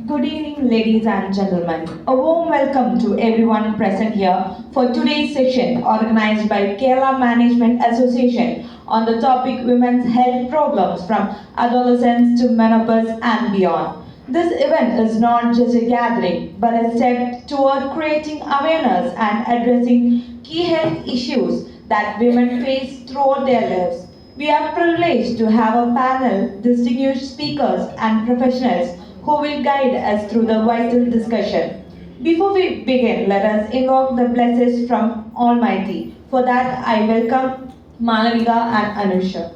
Good evening, ladies and gentlemen. A warm welcome to everyone present here for today's session organized by Kerala Management Association on the topic Women's Health Problems from Adolescence to Menopause and Beyond. This event is not just a gathering, but a step toward creating awareness and addressing key health issues that women face throughout their lives. We are privileged to have a panel, distinguished speakers, and professionals who will guide us through the vital discussion. Before we begin, let us invoke the blessings from Almighty. For that, I welcome Malavika and Anusha.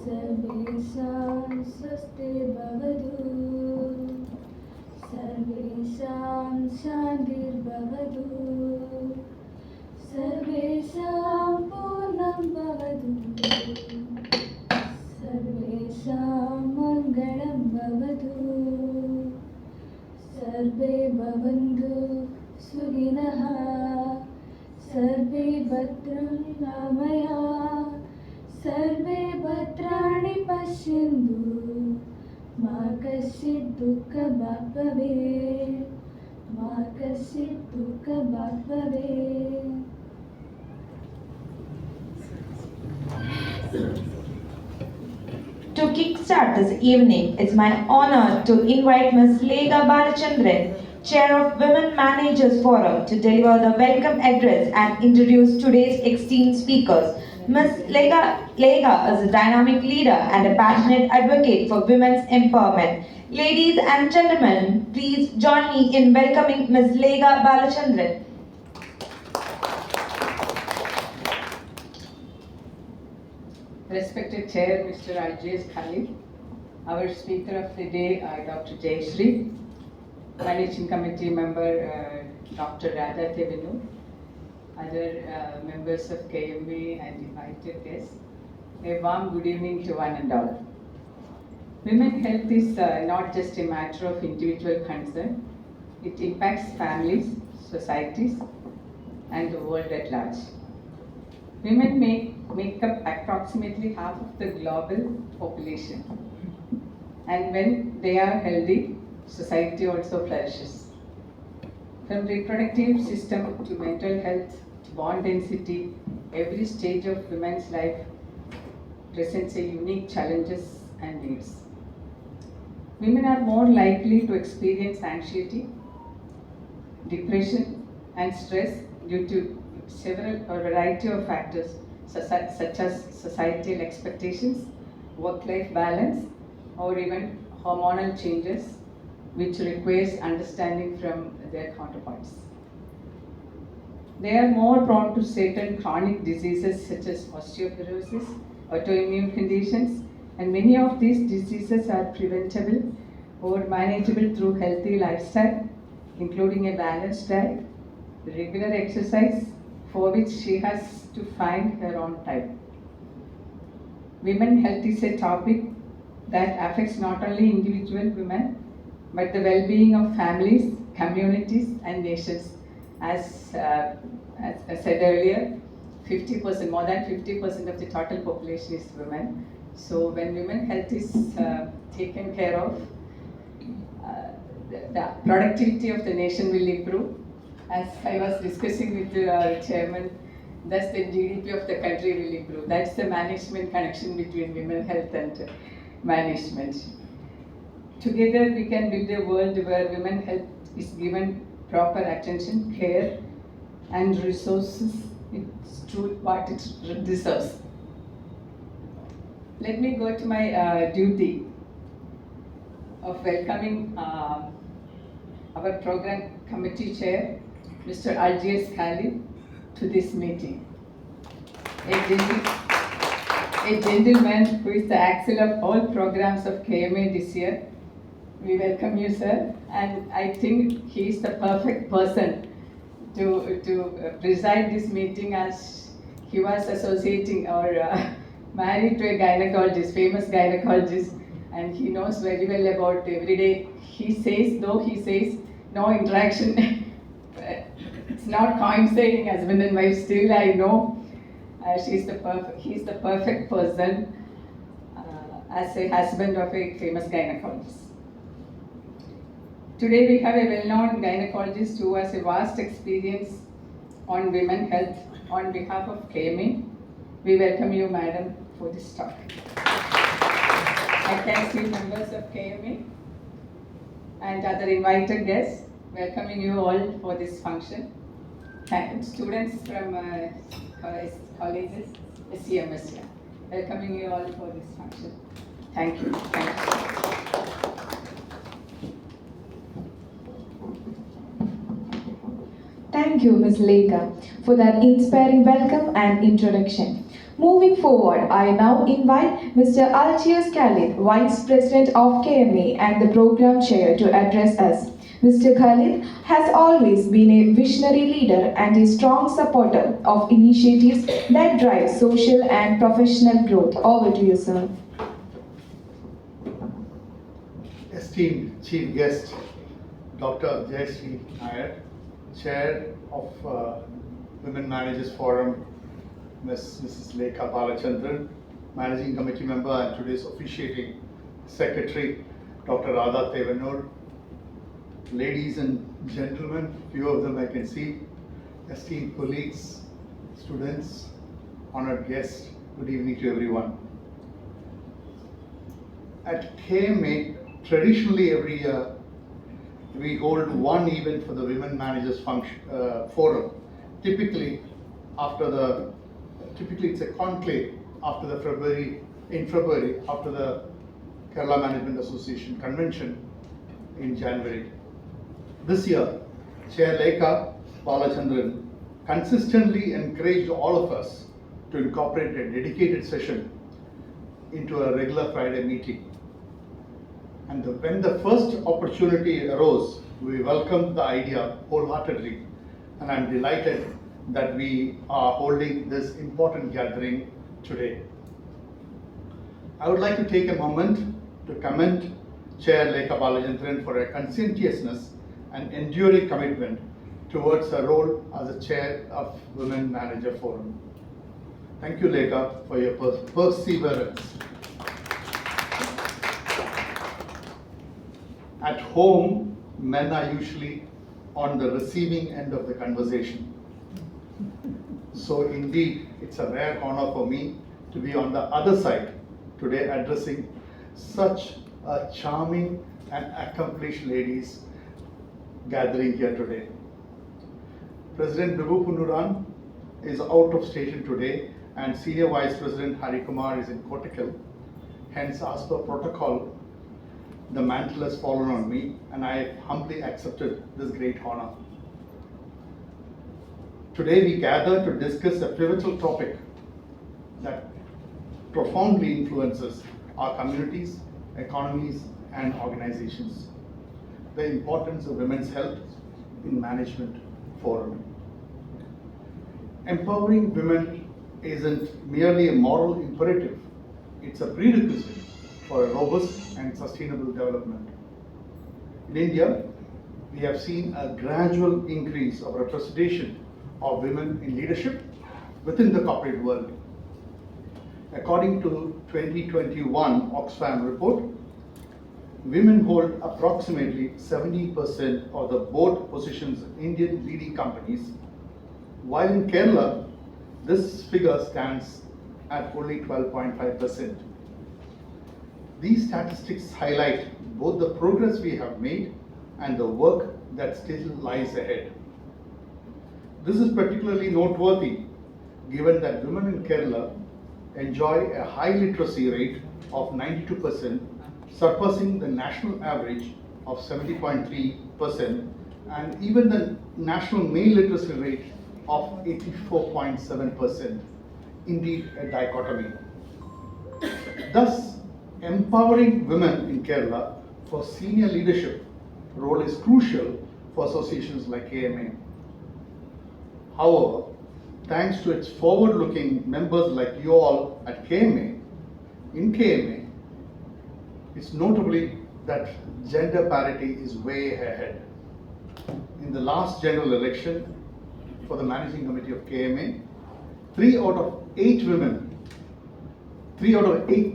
सर्वेषां स्वस्ति भवतु सर्वेषां शान्तिर्भवतु सर्वेषां पूर्णं भवतु सर्वेषां मङ्गलं भवतु सर्वे भवन्तु सुखिनः सर्वे भद्रं कामया सर्वे भद्राणि पश्यन्तु मा कश्चित् दुःखभाग् भवेत् मा कश्चित् दुःखभाग् भवेत्. To kickstart this evening, it's my honor to invite Ms. Lega Balachandran, Chair of Women Managers Forum, to deliver the welcome address and introduce today's esteemed speakers. Ms. Lega is a dynamic leader and a passionate advocate for women's empowerment. Ladies and gentlemen, please join me in welcoming Ms. Lega Balachandran. Respected Chair, Mr. Jayashree, our Speaker of the Day, Dr. Jayashree, Managing Committee Member, Dr. Radha Tevinu, other members of KMA and invited guests, a warm good evening to one and all. Women's health is not just a matter of individual concern, it impacts families, societies, and the world at large. Women make up approximately half of the global population, and when they are healthy, society also flourishes. From reproductive system to mental health to bone density, every stage of women's life presents a unique challenges and needs. Women are more likely to experience anxiety, depression, and stress due to several or variety of factors such as societal expectations, work-life balance, or even hormonal changes, which requires understanding from their counterparts. They are more prone to certain chronic diseases such as osteoporosis, autoimmune conditions, and many of these diseases are preventable or manageable through healthy lifestyle, including a balanced diet, regular exercise, for which she has to find her own time. Women health is a topic that affects not only individual women, but the well-being of families, communities, and nations. As I said earlier, 50%, more than 50% of the total population is women. So when women health is taken care of, the productivity of the nation will improve. As I was discussing with our chairman, thus the GDP of the country will improve. That's the management connection between women health and management. Together we can build a world where women health is given proper attention, care, and resources. It's true what it deserves. Let me go to my duty of welcoming our program committee chair, Mr. Algiers Khalid, to this meeting. A gentleman who is the axle of all programs of KMA this year. We welcome you, sir, and I think he is the perfect person to preside this meeting, as he was associating or married to a gynecologist, famous gynecologist, and he knows very well about every day. He says, though he says no interaction, it's not coinciding husband and wife, still I know he's the perfect person as a husband of a famous gynecologist. Today we have a well-known gynecologist who has a vast experience on women health. On behalf of KMA, we welcome you, madam, for this talk. I can see members of KMA and other invited guests welcoming you all for this function. Students from colleges, SCMS, welcoming you all for this function. Thank you. Thank you. Thank you, Ms. Lekha, for that inspiring welcome and introduction. Moving forward, I now invite Mr. Alcius Khalid, Vice President of KMA and the Program Chair, to address us. Mr. Khalid has always been a visionary leader and a strong supporter of initiatives that drive social and professional growth. Over to you, sir. Esteemed Chief Guest, Dr. Jayashree Nayar, Chair of Women Managers Forum, Mrs. Lekha Balachandran, Managing Committee Member and today's officiating Secretary, Dr. Radha Tevanur, ladies and gentlemen, few of them I can see, esteemed colleagues, students, honored guests, good evening to everyone. At KMA, traditionally every year, we hold one event for the Women Managers Forum. Typically it's a conclave after the February, after the Kerala Management Association convention in January. This year, Chair Lekha Balachandran consistently encouraged all of us to incorporate a dedicated session into a regular Friday meeting. And when the first opportunity arose, we welcomed the idea wholeheartedly, and I'm delighted that we are holding this important gathering today. I would like to take a moment to commend Chair Lekha Balachandran for her conscientiousness and enduring commitment towards her role as a Chair of Women Manager Forum. Thank you, Lekha, for your perseverance. At home, men are usually on the receiving end of the conversation. So indeed, it's a rare honor for me to be on the other side today addressing such a charming and accomplished ladies gathering here today. President Bibu Punuran is out of station today and Senior Vice President Hari Kumar is in Kottakkal. Hence, as per protocol, the mantle has fallen on me and I humbly accepted this great honor. Today we gather to discuss a pivotal topic that profoundly influences our communities, economies and organizations. The importance of women's health in management forum. Empowering women isn't merely a moral imperative, it's a prerequisite for a robust and sustainable development. In India, we have seen a gradual increase of representation of women in leadership within the corporate world. According to 2021 Oxfam report, women hold approximately 70% of the board positions in Indian leading companies, while in Kerala, this figure stands at only 12.5%. These statistics highlight both the progress we have made and the work that still lies ahead. This is particularly noteworthy given that women in Kerala enjoy a high literacy rate of 92%, surpassing the national average of 70.3% and even the national male literacy rate of 84.7%. Indeed, a dichotomy. Thus, empowering women in Kerala for senior leadership role is crucial for associations like KMA. However, thanks to its forward-looking members like you all at KMA, in KMA, it's notably that gender parity is way ahead. In the last general election for the managing committee of KMA, 3 out of 8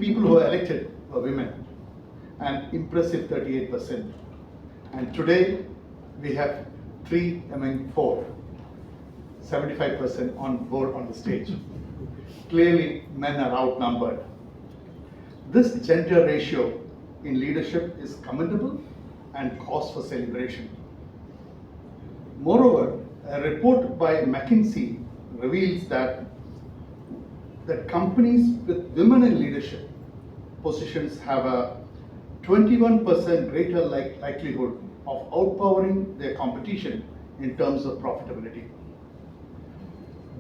people who were elected were women, an impressive 38%. And today we have 3 among 4, 75% on board on the stage. Clearly, men are outnumbered. This gender ratio in leadership is commendable and cause for celebration. Moreover, a report by McKinsey reveals that companies with women in leadership positions have a 21% greater likelihood of outpowering their competition in terms of profitability.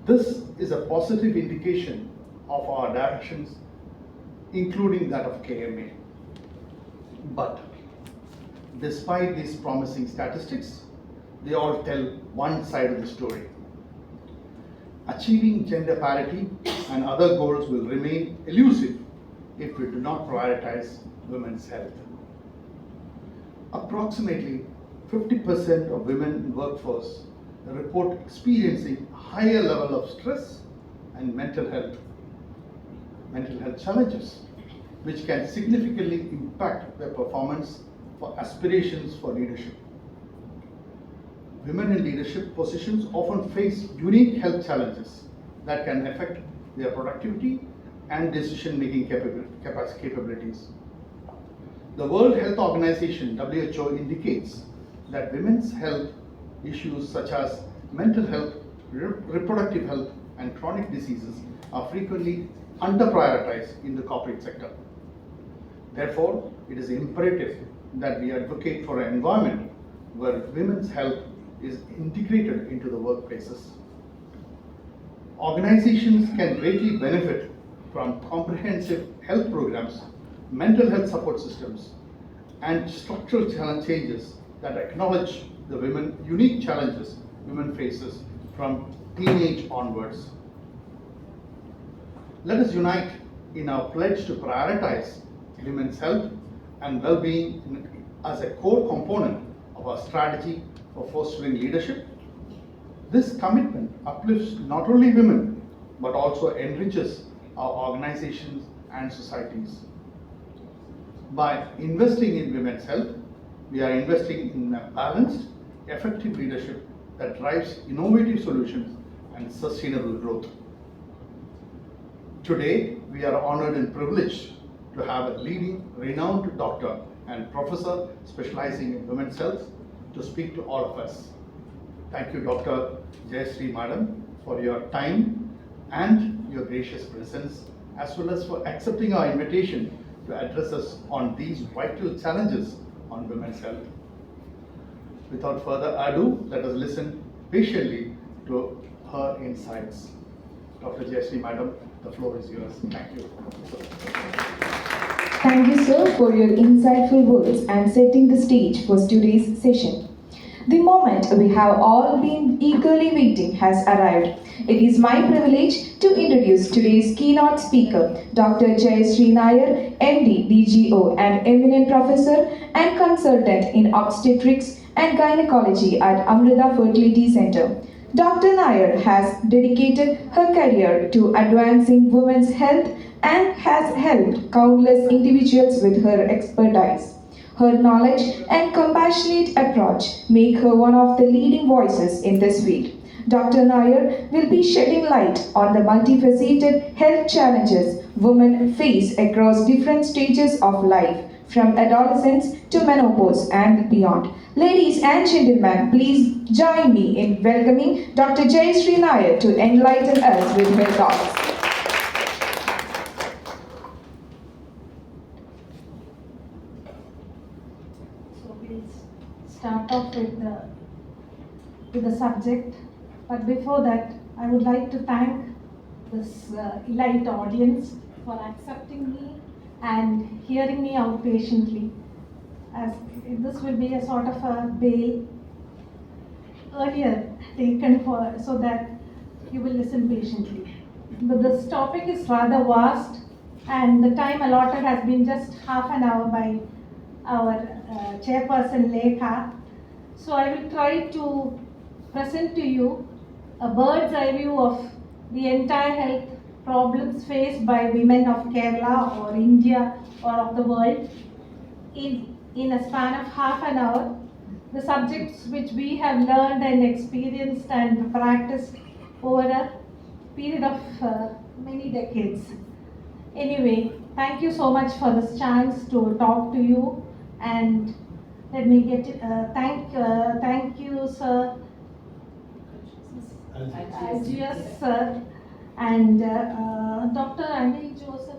This is a positive indication of our directions, including that of KMA. But despite these promising statistics, they all tell one side of the story. Achieving gender parity and other goals will remain elusive if we do not prioritize women's health. Approximately 50% of women in workforce report experiencing higher level of stress and mental health challenges, which can significantly impact their performance for aspirations for leadership. Women in leadership positions often face unique health challenges that can affect their productivity and decision-making capabilities. The World Health Organization, WHO, indicates that women's health issues such as mental health, reproductive health, and chronic diseases are frequently under-prioritized in the corporate sector. Therefore, it is imperative that we advocate for an environment where women's health is integrated into the workplaces. Organizations can greatly benefit from comprehensive health programs, mental health support systems, and structural changes that acknowledge the unique challenges women faces from teenage onwards. Let us unite in our pledge to prioritize women's health and well-being as a core component of our strategy for fostering leadership. This commitment uplifts not only women, but also enriches our organizations and societies. By investing in women's health, we are investing in a balanced, effective leadership that drives innovative solutions and sustainable growth. Today, we are honored and privileged to have a leading, renowned doctor and professor specializing in women's health to speak to all of us. Thank you, Dr. Jayashree Madam, for your time and your gracious presence, as well as for accepting our invitation to address us on these vital challenges on women's health. Without further ado, let us listen patiently to her insights. Dr. Jayashree Madam, the floor is yours. Thank you. Thank you, sir, for your insightful words and setting the stage for today's session. The moment we have all been eagerly waiting has arrived. It is my privilege to introduce today's keynote speaker, Dr. Jayashree Nayar, MD.DGO, an eminent professor and consultant in Obstetrics and Gynaecology at Amrita Fertility Center. Dr. Nayar has dedicated her career to advancing women's health and has helped countless individuals with her expertise. Her knowledge and compassionate approach make her one of the leading voices in this field. Dr. Nayar will be shedding light on the multifaceted health challenges women face across different stages of life, from adolescence to menopause and beyond. Ladies and gentlemen, please join me in welcoming Dr. Jayashree Nayar to enlighten us with her thoughts. So we'll start off with the subject. But before that, I would like to thank this elite audience for accepting me and hearing me out patiently, as this will be a sort of a bail earlier taken so that you will listen patiently. But this topic is rather vast, and the time allotted has been just half an hour by our chairperson Lekha. So I will try to present to you a bird's eye view of the entire health problems faced by women of Kerala or India or of the world in a span of half an hour. The subjects which we have learned and experienced and practiced over a period of many decades. Anyway, thank you so much for this chance to talk to you, and let me get thank you, sir, Jayashree, sir, and Dr. Anil Joseph.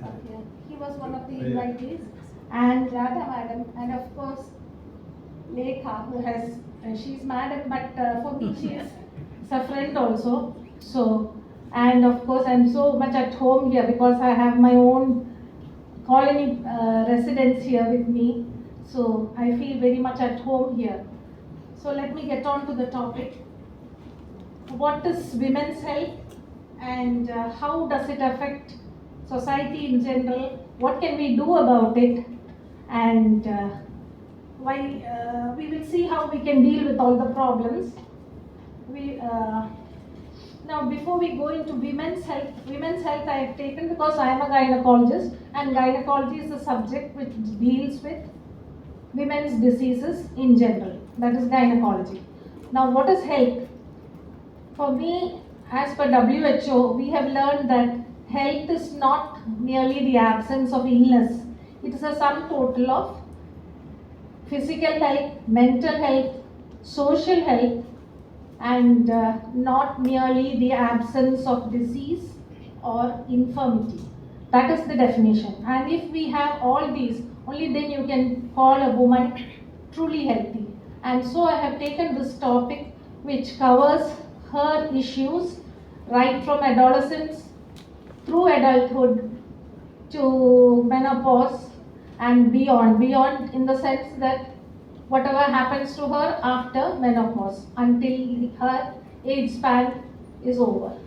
Yeah, he was one of the invitees, and Radha madam, and of course Lekha, who has she's madam, but for me she is a friend also. So, and of course I'm so much at home here because I have my own colony residents here with me. So I feel very much at home here. So let me get on to the topic. What is women's health, and how does it affect society in general? What can we do about it? And we will see how we can deal with all the problems. Now, before we go into women's health I have taken because I am a gynecologist, and gynecology is a subject which deals with women's diseases in general. That is gynecology. Now, what is health? For me, as per WHO, we have learned that health is not merely the absence of illness. It is a sum total of physical health, mental health, social health, and not merely the absence of disease or infirmity. That is the definition. And if we have all these, only then you can call a woman truly healthy. And so I have taken this topic which covers her issues right from adolescence through adulthood to menopause and beyond. Beyond in the sense that whatever happens to her after menopause until her age span is over.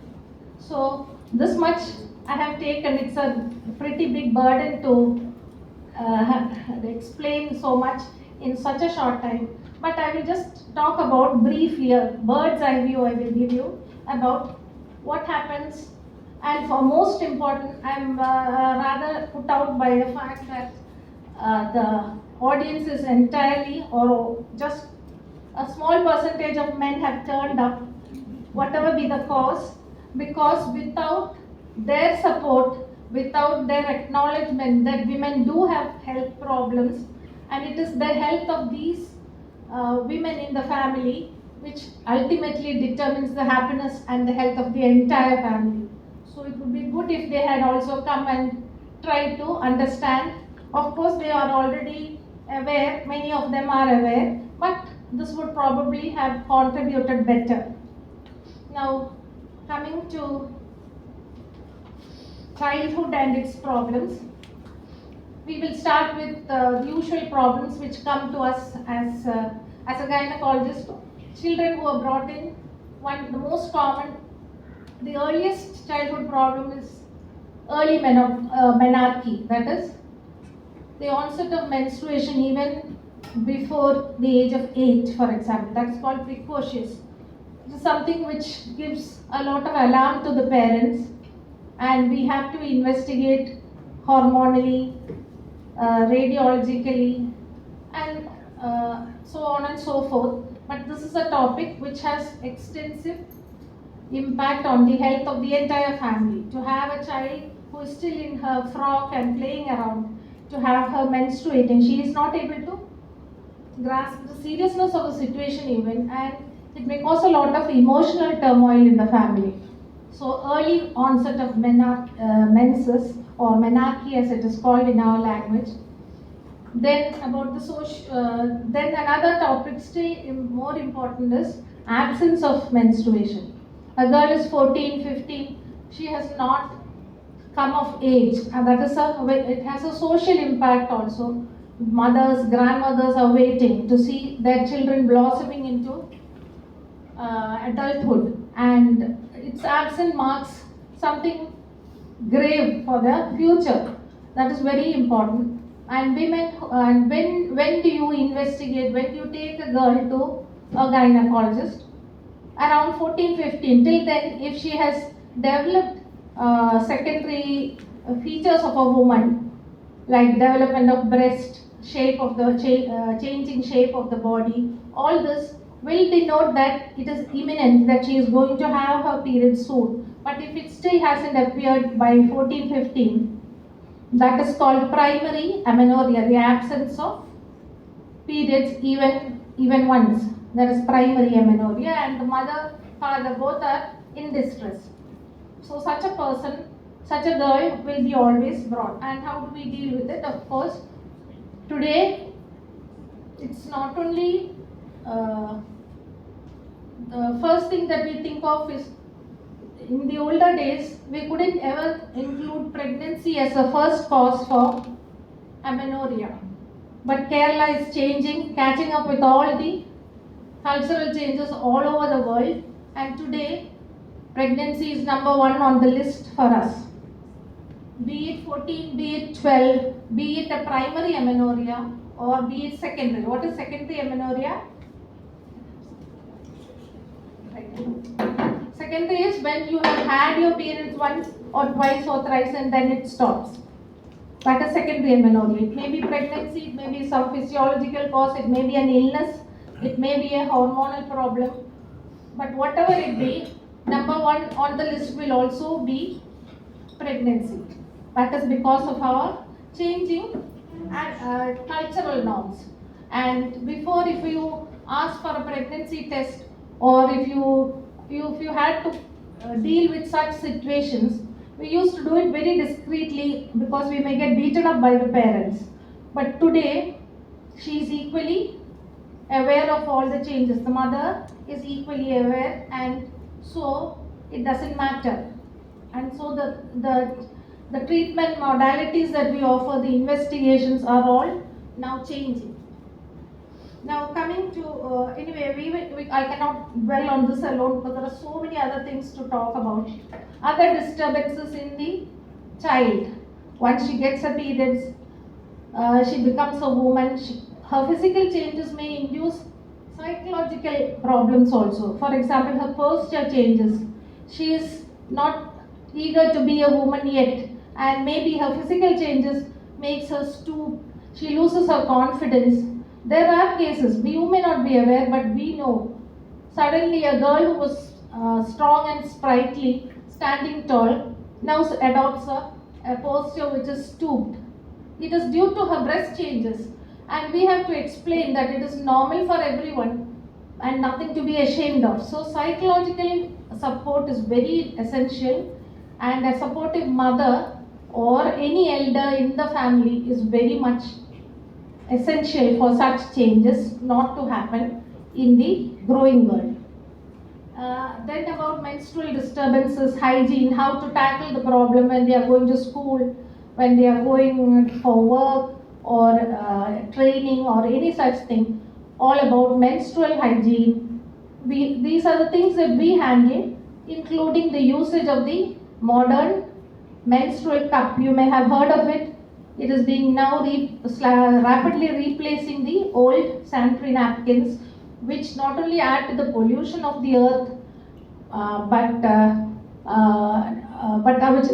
So this much I have taken. It's a pretty big burden to explain so much in such a short time. But I will just talk about briefly a bird's eye view I will give you about what happens. And for most important, I am rather put out by the fact that the audience is entirely or just a small percentage of men have turned up, whatever be the cause, because without their support, without their acknowledgement that women do have health problems, and it is the health of these women in the family which ultimately determines the happiness and the health of the entire family. So it would be good if they had also come and tried to understand. Of course, they are already aware, many of them are aware, but this would probably have contributed better. Now, coming to childhood and its problems, we will start with the usual problems which come to us as a gynecologist. Children who are brought in, the most common, the earliest childhood problem is early menarche, that is the onset of menstruation even before the age of 8, for example. That's called precocious. It is something which gives a lot of alarm to the parents, and we have to investigate hormonally, radiologically, and so on and so forth. But this is a topic which has extensive impact on the health of the entire family. To have a child who is still in her frock and playing around, to have her menstruating, she is not able to grasp the seriousness of the situation even, and it may cause a lot of emotional turmoil in the family. So early onset of menses or menarche as it is called in our language. Then about the then another topic still more important is absence of menstruation. A girl is 14, 15, she has not come of age, and that is it has a social impact also. Mothers, grandmothers are waiting to see their children blossoming into adulthood, and its absence marks something grave for the future. That is very important. And women, and when do you investigate, when you take a girl to a gynecologist? Around 14, 15. Till then, if she has developed secondary features of a woman, like development of breast, shape of the changing shape of the body, all this will denote that it is imminent that she is going to have her period soon. But if it still hasn't appeared by 14, 15, that is called primary amenorrhea, the absence of periods even once. That is primary amenorrhea, and the mother, father both are in distress. So such a person, such a girl will be always brought. And how do we deal with it? Of course, today it's not only the first thing that we think of is, in the older days we couldn't ever include pregnancy as a first cause for amenorrhea. But Kerala is changing, catching up with all the cultural changes all over the world, and today pregnancy is number one on the list for us. Be it 14, be it 12, be it a primary amenorrhea or be it secondary. What is secondary amenorrhea? Secondary is when you have had your periods once or twice or thrice and then it stops. That is secondary amenorrhea. It may be pregnancy, it may be some physiological cause, it may be an illness, it may be a hormonal problem. But whatever it be, number one on the list will also be pregnancy. That is because of our changing cultural norms. And before, if you ask for a pregnancy test, or if you had to deal with such situations, we used to do it very discreetly because we may get beaten up by the parents. But today, she is equally aware of all the changes. The mother is equally aware, and so it doesn't matter. And so the treatment modalities that we offer, the investigations are all now changing. Now coming to, anyway, I cannot dwell on this alone because there are so many other things to talk about. Other disturbances in the child. Once she gets her periods, she becomes a woman. Her physical changes may induce psychological problems also. For example, her posture changes. She is not eager to be a woman yet, and maybe her physical changes makes her stoop. She loses her confidence. There are cases, you may not be aware, but we know. Suddenly a girl who was strong and sprightly, standing tall, now adopts a posture which is stooped. It is due to her breast changes, and we have to explain that it is normal for everyone and nothing to be ashamed of. So psychological support is very essential, and a supportive mother or any elder in the family is very much essential for such changes not to happen in the growing girl. Then about menstrual disturbances, hygiene, how to tackle the problem when they are going to school, when they are going for work or training or any such thing. All about menstrual hygiene. These are the things that we handle, including the usage of the modern menstrual cup. You may have heard of it. It is being now rapidly replacing the old sanitary napkins, which not only add to the pollution of the earth,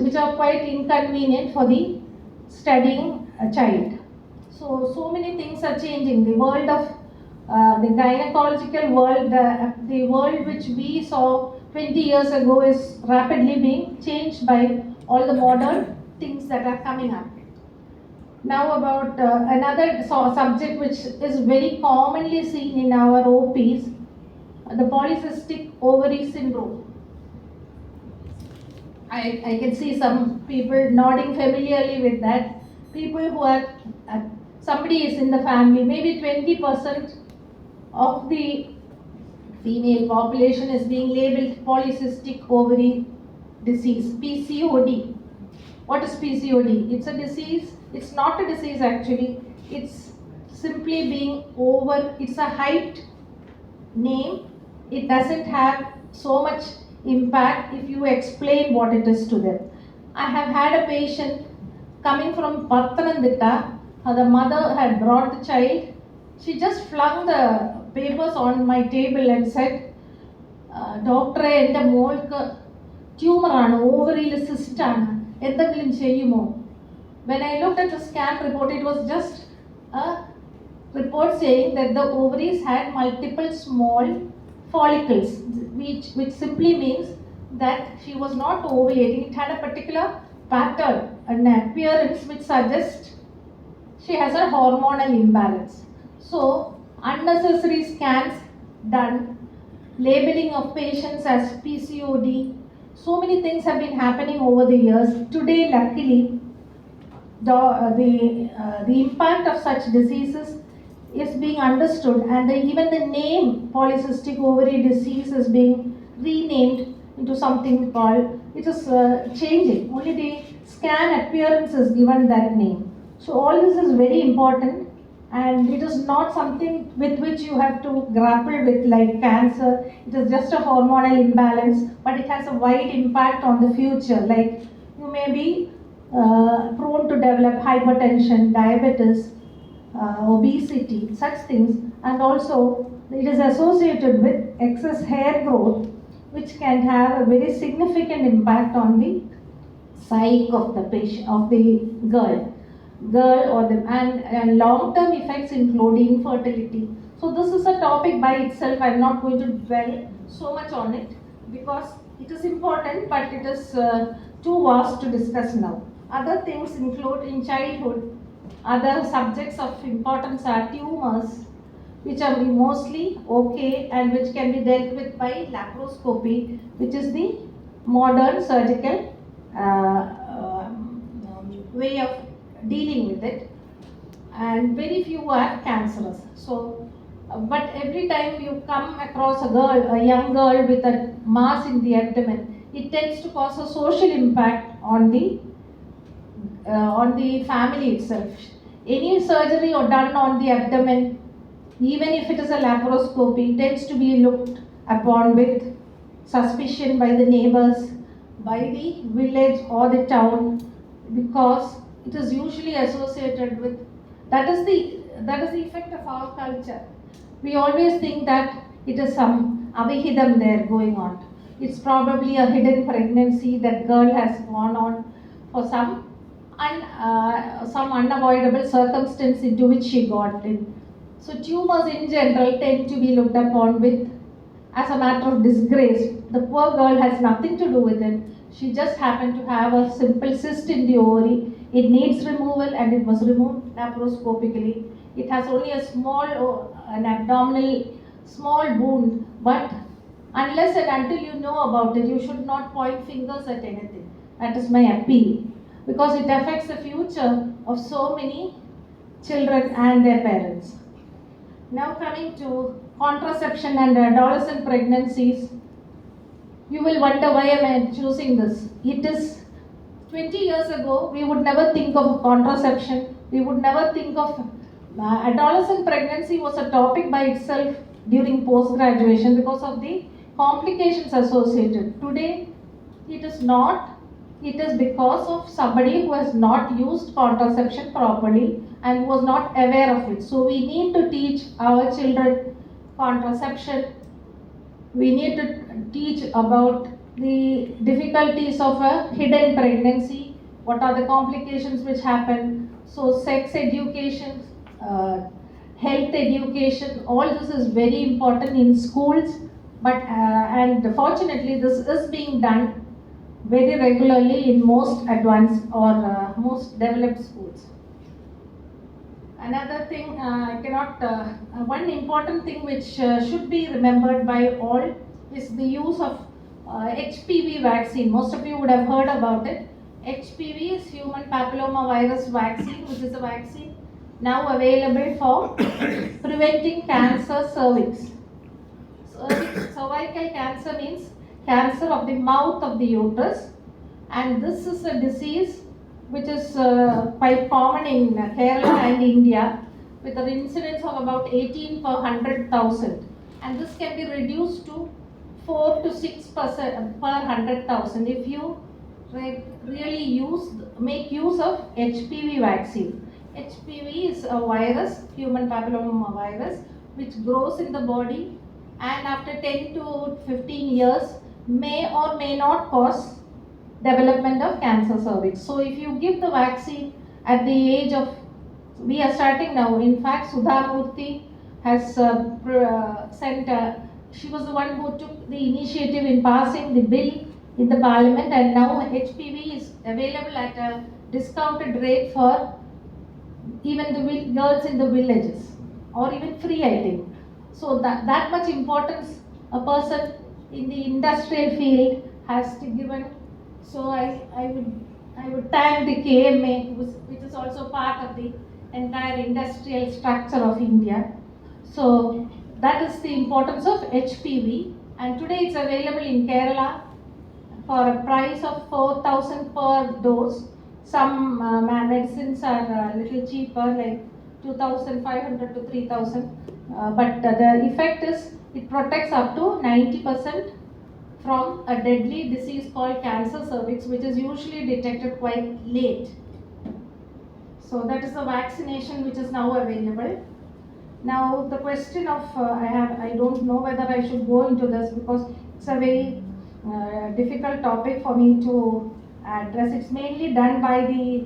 which are quite inconvenient for the studying child. So many things are changing. The world of the gynecological world, the world which we saw 20 years ago is rapidly being changed by all the modern things that are coming up. Now about another subject which is very commonly seen in our OPs, the polycystic ovary syndrome. I can see some people nodding familiarly with that. People who are, somebody is in the family, maybe 20% of the female population is being labeled polycystic ovary disease, PCOD. What is PCOD? It's a disease. It's not a disease actually. It's simply being over. It's a hyped name. It doesn't have so much impact if you explain what it is to them. I have had a patient coming from Pathanamthitta. The mother had brought the child. She just flung the papers on my table and said, ഡോക്ടറെ എൻ്റെ മോൾക്ക് ട്യൂമറാണ്, ഓവറിയിൽ സിസ്റ്റാണ്, എന്തെങ്കിലും ചെയ്യുമോ? When I looked at the scan report, it was just a report saying that the ovaries had multiple small follicles, which simply means that she was not ovulating. It had a particular pattern, an appearance which suggests she has a hormonal imbalance. So, unnecessary scans done, labeling of patients as PCOD, so many things have been happening over the years. Today, luckily, the impact of such diseases is being understood, and even the name polycystic ovary disease is being renamed into something called, it is changing. Only the scan appearance is given that name. So all this is very important, and it is not something with which you have to grapple with like cancer. It is just a hormonal imbalance, but it has a wide impact on the future. Like you may be prone to develop hypertension, diabetes, obesity, such things, and also it is associated with excess hair growth, which can have a very significant impact on the psyche of the patient, of the girl or the, and long-term effects include infertility. So this is a topic by itself. I'm not going to dwell so much on it because it is important, but it is too vast to discuss now. Other things include in childhood, other subjects of importance are tumors, which are mostly okay and which can be dealt with by laparoscopy, which is the modern surgical way of dealing with it, and very few are cancerous. So, but every time you come across a young girl with a mass in the abdomen, it tends to cause a social impact on the family itself. Any surgery or done on the abdomen, even if it is a laparoscopy, tends to be looked upon with suspicion by the neighbors, by the village or the town, because it is usually associated with, that is the effect of our culture. We always think that it is some avihidam there going on. It's probably a hidden pregnancy that girl has gone on for some unavoidable circumstance into which she got in. So tumors in general tend to be looked upon with as a matter of disgrace. The poor girl has nothing to do with it. She just happened to have a simple cyst in the ovary. It needs removal, and it was removed laparoscopically. It has only a an abdominal small wound, but unless and until you know about it, you should not point fingers at anything. That is my appeal, because it affects the future of so many children and their parents. Now coming to contraception and adolescent pregnancies, you will wonder why am I choosing this. It is 20 years ago, we would never think of contraception. We would never think of adolescent pregnancy was a topic by itself during post-graduation because of the complications associated. Today, it is not. It is because of somebody who has not used contraception properly and who was not aware of it. So we need to teach our children contraception. We need to teach about the difficulties of a hidden pregnancy, what are the complications which happen. So sex education, health education, all this is very important in schools, but and fortunately this is being done very regularly in most advanced or most developed schools. Another thing, one important thing which should be remembered by all is the use of HPV vaccine. Most of you would have heard about it. HPV is human papilloma virus vaccine, which is a vaccine now available for preventing cancer cervix. Cervical cancer means cancer of the mouth of the uterus, and this is a disease which is quite common in Kerala and India, with an incidence of about 18 per 100,000, and this can be reduced to 4 to 6% per 100,000 if you really make use of HPV vaccine. HPV is a virus, human papilloma virus, which grows in the body and after 10 to 15 years may or may not cause development of cancer cervix. So if you give the vaccine at the age of, we are starting now, in fact Sudha Murthy has sent, she was the one who took the initiative in passing the bill in the parliament, and now HPV is available at a discounted rate for even the girls in the villages, or even free, I think. So that much importance a person in the industrial field has to given. So I would thank the KMA, which is also part of the entire industrial structure of India. So that is the importance of HPV, and today it's available in Kerala for a price of 4,000 per dose. Some medicines are a little cheaper, like 2,500 to 3,000. But the effect is it protects up to 90% from a deadly disease called cancer cervix, which is usually detected quite late. So that is the vaccination which is now available. Now the question of I don't know whether I should go into this because it's a very difficult topic for me to address. It's mainly done by the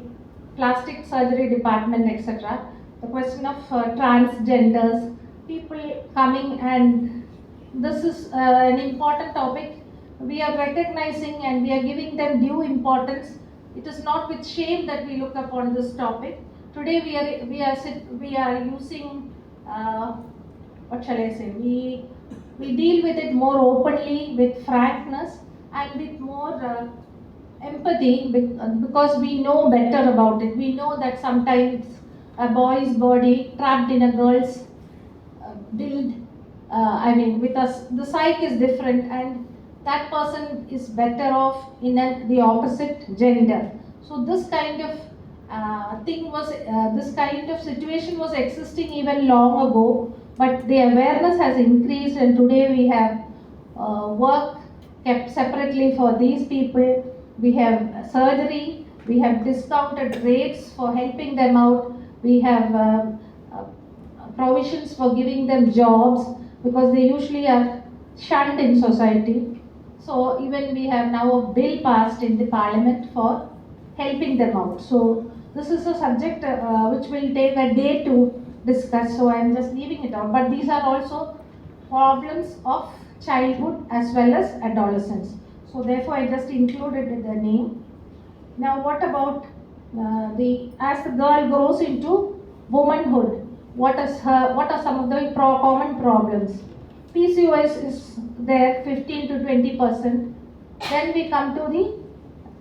plastic surgery department, etc. The question of transgenders, people coming, and this is an important topic. We are recognizing and we are giving them due importance. It is not with shame that we look upon this topic. Today we are using what shall I say? We deal with it more openly, with frankness, and with more empathy, because we know better about it. We know that sometimes a boy's body trapped in a girl's build, with us, the psyche is different, and that person is better off in the opposite gender. So this kind of this kind of situation was existing even long ago, but the awareness has increased, and today we have work kept separately for these people. We have surgery, we have discounted rates for helping them out, we have provisions for giving them jobs because they usually are shunned in society. So even we have now a bill passed in the parliament for helping them out. So this is a subject which will take a day to discuss, so I am just leaving it out. But these are also problems of childhood as well as adolescence. So therefore I just included in the name. Now what about as the girl grows into womanhood, what are some of the common problems? PCOS is there, 15 to 20%. Then we come to the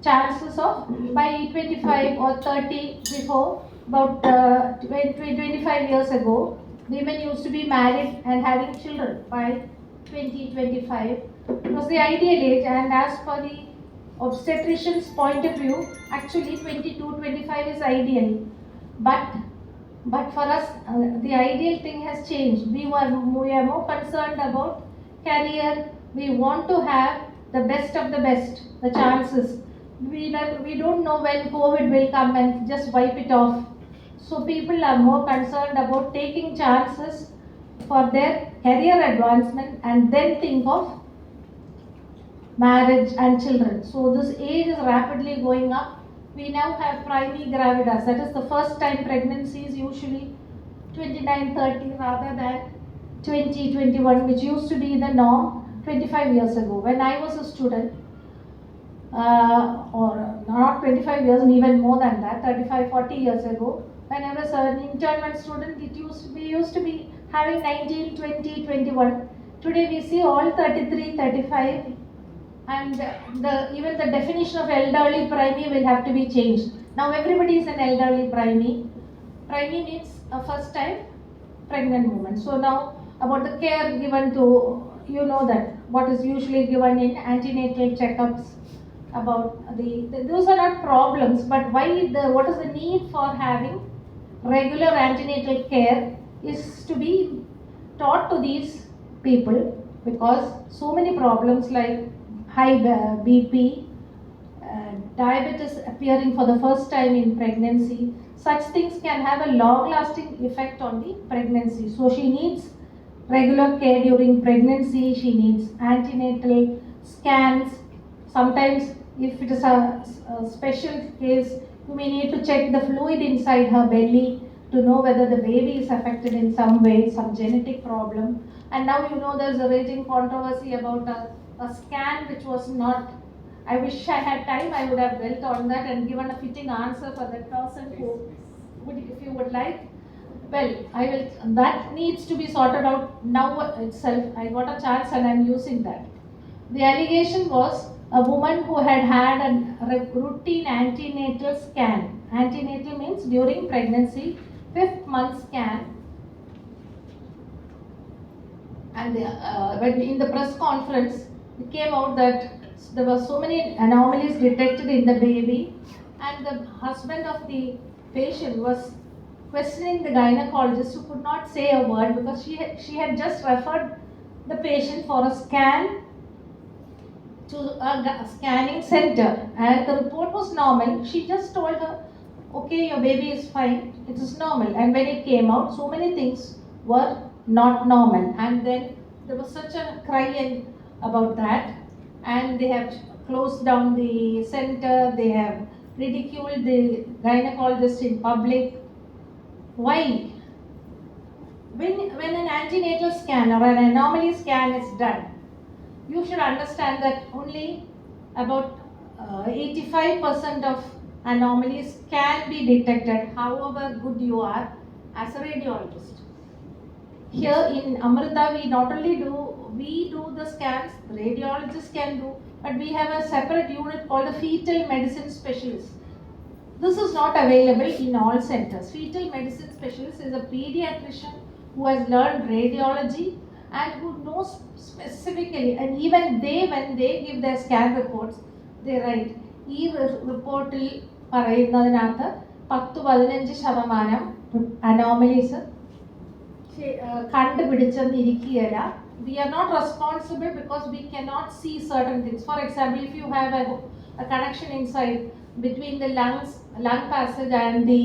chances of, by 25 or 30, before about 25 years ago, women used to be married and having children by 20-25. It was the ideal age, and as per the obstetrician's point of view, actually 22-25 is ideal. But for us, the ideal thing has changed. We are more concerned about career. We want to have the best of the best, the chances. We don't know when COVID will come and just wipe it off. So people are more concerned about taking chances for their career advancement and then think of marriage and children. So this age is rapidly going up. We now have primigravidas, that is the first time pregnancy is usually 29-30 rather than 20-21, which used to be the norm 25 years ago. When I was a student, or not 25 years, even more than that, 35-40 years ago, when I was an intern student, we used to be having 19, 20, 21. Today we see all 33, 35, and even the definition of elderly primary will have to be changed. Now everybody is an elderly primary. Primary means a first time pregnant woman. So now about the care given to, you know that what is usually given in antenatal checkups, about those are not problems, but what is the need for having regular antenatal care is to be taught to these people because so many problems like high BP, diabetes appearing for the first time in pregnancy, such things can have a long lasting effect on the pregnancy. So she needs regular care during pregnancy, she needs antenatal scans. Sometimes if it is a special case, you may need to check the fluid inside her belly to know whether the baby is affected in some way, some genetic problem. And now you know there's a raging controversy about a scan which was not. I wish I had time, I would have dwelt on that and given a fitting answer for that person who would, if you would like. Well, I will, that needs to be sorted out now itself. I got a chance and I'm using that. The allegation was a woman who had had a routine antenatal scan. Antenatal means during pregnancy, 5th month scan. And when in the press conference, it came out that there were so many anomalies detected in the baby, and the husband of the patient was questioning the gynecologist, who could not say a word because she had just referred the patient for a scan to a scanning center, and the report was normal. She just told her, okay, your baby is fine, it is normal. And when it came out, so many things were not normal, and then there was such a cry about that, and they have closed down the center, they have ridiculed the gynecologist in public. Why? When an antenatal scan or an anomaly scan is done, you should understand that only about 85% of anomalies can be detected, however good you are as a radiologist. Here in Amrita, we not only do the scans, the radiologists can do, but we have a separate unit called a fetal medicine specialist. This is not available in all centers. Fetal medicine specialist is a pediatrician who has learned radiology and who knows specifically, and even they, when they give their scan reports, they write, ഈ റിപ്പോർട്ടിൽ പറയുന്നതിനകത്ത് 10-15% anomalies കണ്ടുപിടിച്ചെന്നിരിക്കുകയില്ല. We are not responsible because we cannot see certain things. For example, if you have a connection inside between the lung passage and the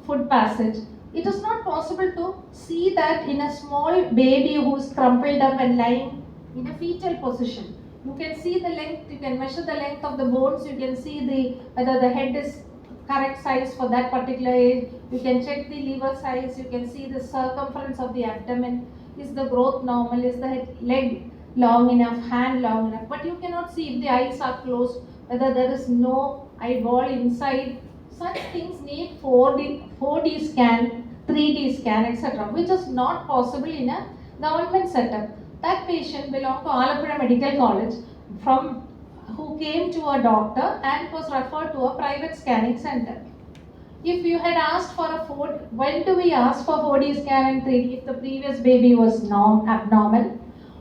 food passage, it is not possible to see that in a small baby who is crumpled up and lying in a fetal position. You can see the length, you can measure the length of the bones, you can see whether the head is correct size for that particular age, you can check the liver size, you can see the circumference of the abdomen, is the growth normal, is the leg long enough, hand long enough, but you cannot see if the eyes are closed, whether there is no eyeball inside. Such things need 4D scan, 3D scan, etc., which is not possible in a government setup. That patient belonged to Alappuzha Medical College, who came to a doctor and was referred to a private scanning center. If you had asked for when do we ask for 4D scan and 3D? If the previous baby was abnormal,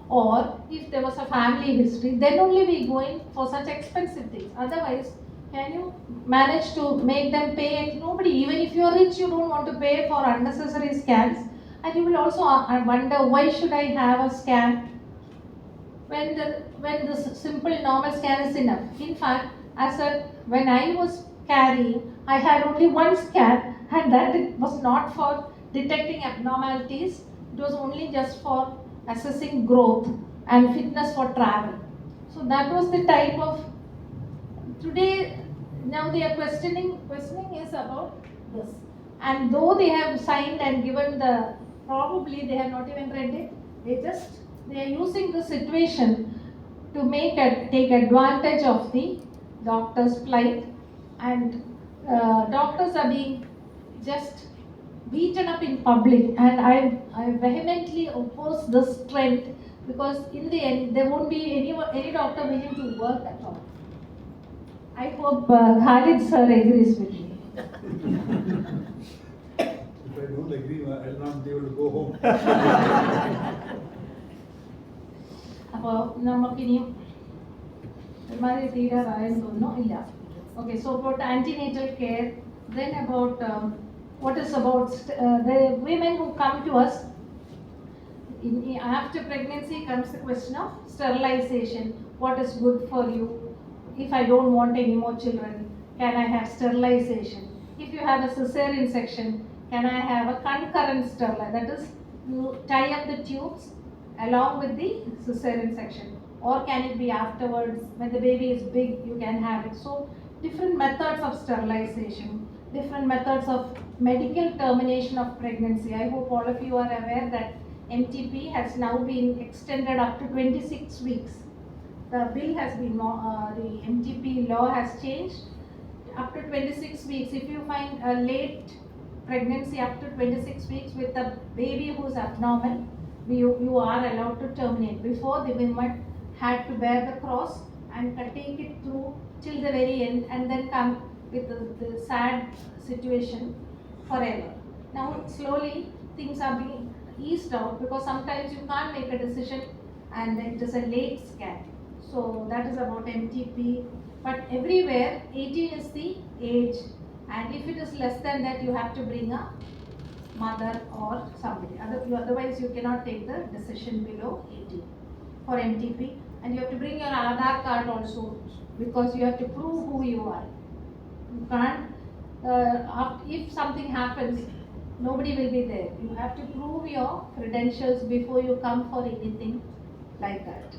or if there was a family history, then only we go in for such expensive things. Otherwise, can you manage to make them pay? Nobody, even if you are rich, you don't want to pay for unnecessary scans. And you will also wonder, why should I have a scan when the simple normal scan is enough? In fact, when I was carrying, I had only one scan, and that it was not for detecting abnormalities. It was only just for assessing growth and fitness for travel. So that was the type of. Today, now they are questioning is about this. And though they have signed and given probably they have not even read it, they are using the situation to take advantage of the doctor's plight, and doctors are being just beaten up in public, and I vehemently oppose this trend, because in the end there won't be any doctor willing to work at all. I hope Khalid sir agrees with me. If I don't agree, I'll not be able to go home. അപ്പോൾ നമുക്കിനിയും ഒരുമാതിരി തീരാറായെന്ന് തോന്നുന്നു. ഇല്ല. Okay, so about antenatal care, then about what is about the women who come to us. After pregnancy comes the question of sterilization. What is good for you? If I don't want any more children, can I have sterilization? If you have a cesarean section, can I have a concurrent sterilizer? That is, you tie up the tubes along with the cesarean section, or can it be afterwards when the baby is big? You can have it. So different methods of sterilization, different methods of medical termination of pregnancy. I hope all of you are aware that MTP has now been extended up to 26 weeks. The bill has been, the MTP law has changed up to 26 weeks. If you find a late pregnancy up to 26 weeks with a baby who is abnormal, you are allowed to terminate. Before, the women had to bear the cross and take it through till the very end and then come with the sad situation forever. Now slowly things are being eased out because sometimes you can't make a decision and it is a late scan. So that is about MTP. But everywhere 18 is the age, and if it is less than that, you have to bring a mother or somebody. Otherwise you cannot take the decision below 18 for MTP. And you have to bring your Aadhaar card also because you have to prove who you are. You can't, if something happens, nobody will be there. You have to prove your credentials before you come for anything like that.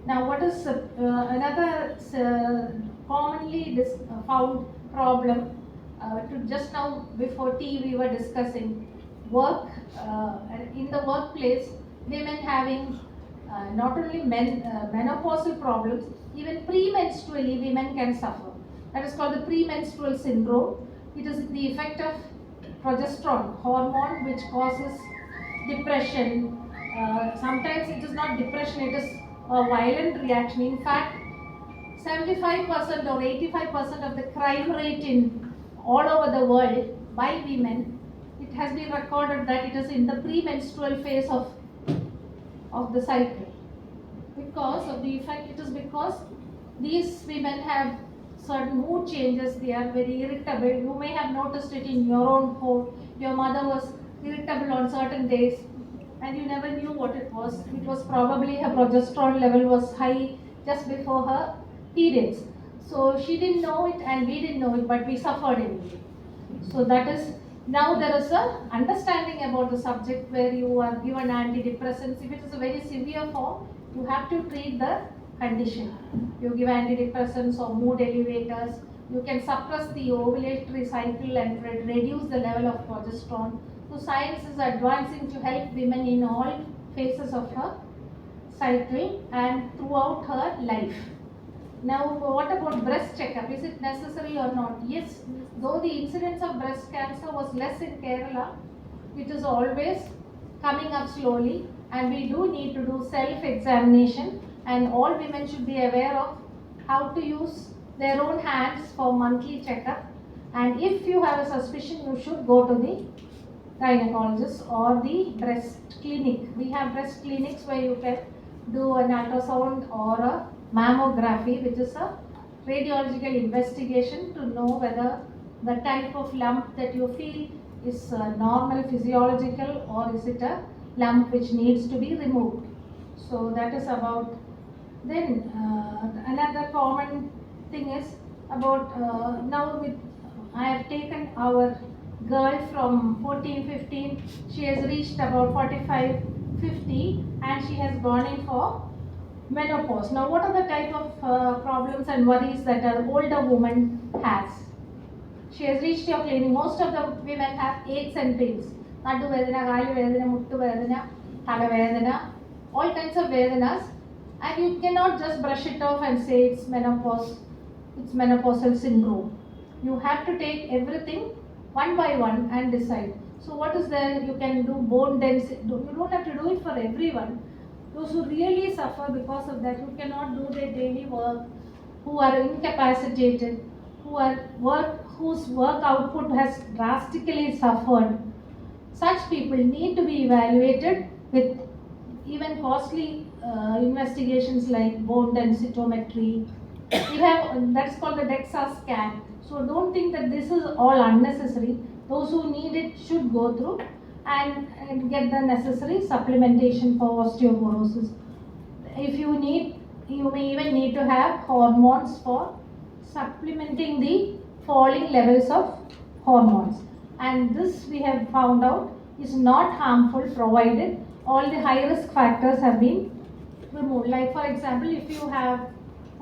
Now, what is another commonly found problem? Just now before tea we were discussing work, in the workplace, women having not only menopausal problems, even premenstrually women can suffer. That is called the premenstrual syndrome. It is the effect of progesterone hormone which causes depression. Sometimes it is not depression, it is a violent reaction. In fact, 75% or 85% of the crime rate in all over the world by women, it has been recorded that it is in the premenstrual phase of the cycle. Because of the effect, it is because these women have certain mood changes, they are very irritable. You may have noticed it in your own home. Your mother was irritable on certain days and you never knew what it was. It was probably her progesterone level was high just before her periods. So she didn't know it and we didn't know it, but we suffered anyway. So that is, now there is a understanding about the subject where you are given antidepressants. If it is a very severe form, you have to treat the condition. You give antidepressants or mood elevators. You can suppress the ovulatory cycle and reduce the level of progesterone. So science is advancing to help women in all phases of her cycle and throughout her life. Now, what about breast checkup? Is it necessary or not? Yes, though the incidence of breast cancer was less in Kerala, it is always coming up slowly, and we do need to do self-examination, and all women should be aware of how to use their own hands for monthly checkup. And if you have a suspicion, you should go to the gynecologist or the breast clinic. We have breast clinics where you can do an ultrasound or a mammography, which is a radiological investigation to know whether the type of lump that you feel is normal, physiological, or is it a lump which needs to be removed. So that is about. Then another common thing is about now with I have taken our girl from 14, 15, she has reached about 45, 50 and she has gone in for menopause. Now what are the type of problems and worries that an older woman has? She has reached your clinic. Most of the women have aches and pains. Naddu vedana, kaalu vedana, muttu vedana, thala vedana, all kinds of vedanas. And you cannot just brush it off and say it's menopause, it's menopausal syndrome. You have to take everything one by one and decide. So what is there? You can do bone density. You don't have to do it for everyone. Those who really suffer because of that, who cannot do their daily work, who are incapacitated, whose work output has drastically suffered, such people need to be evaluated with even costly investigations like bone densitometry. We have that's called the DEXA scan. So don't think that this is all unnecessary. Those who need it should go through. and get the necessary supplementation for osteoporosis. If you need, you may even need to have hormones for supplementing the falling levels of hormones. And this we have found out is not harmful provided all the high risk factors have been removed. Like for example, if you have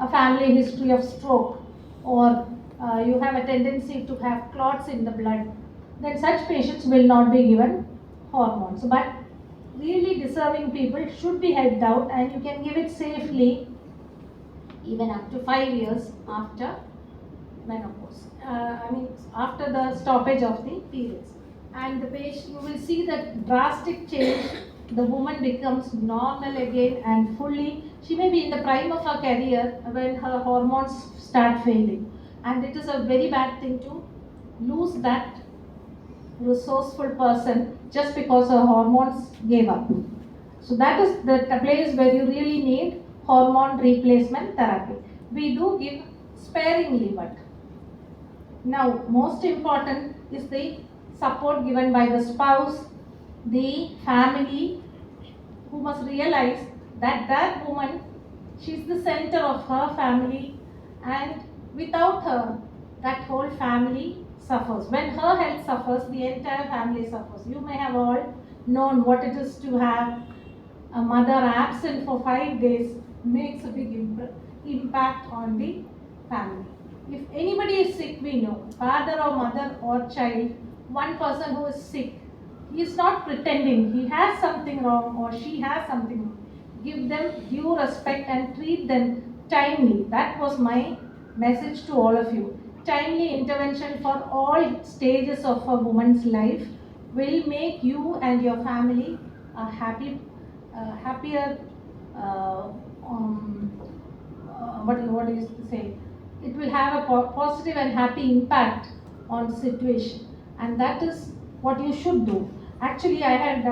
a family history of stroke or you have a tendency to have clots in the blood, then such patients will not be given hormones. But really deserving people should be helped out, and you can give it safely even up to 5 years after menopause. After the stoppage of the periods. And the patient, you will see that drastic change. The woman becomes normal again and fully. She may be in the prime of her career when her hormones start failing. And it is a very bad thing to lose that resourceful person just because her hormones gave up. So that is the place where you really need hormone replacement therapy. We do give sparingly, but now most important is the support given by the spouse, the family, who must realize that that woman, she's the center of her family, and without her, that whole family suffers. When her health suffers, the entire family suffers. You may have all known what it is to have a mother absent for 5 days. Makes a big impact on the family. If anybody is sick, we know, father or mother or child, one person who is sick, he is not pretending he has something wrong or she has something wrong. Give them due respect and treat them timely. That was my message to all of you. Timely intervention for all stages of a woman's life will make you and your family a happier, what is to say? It will have a positive and happy impact on situation, and that is what you should do. Actually, I had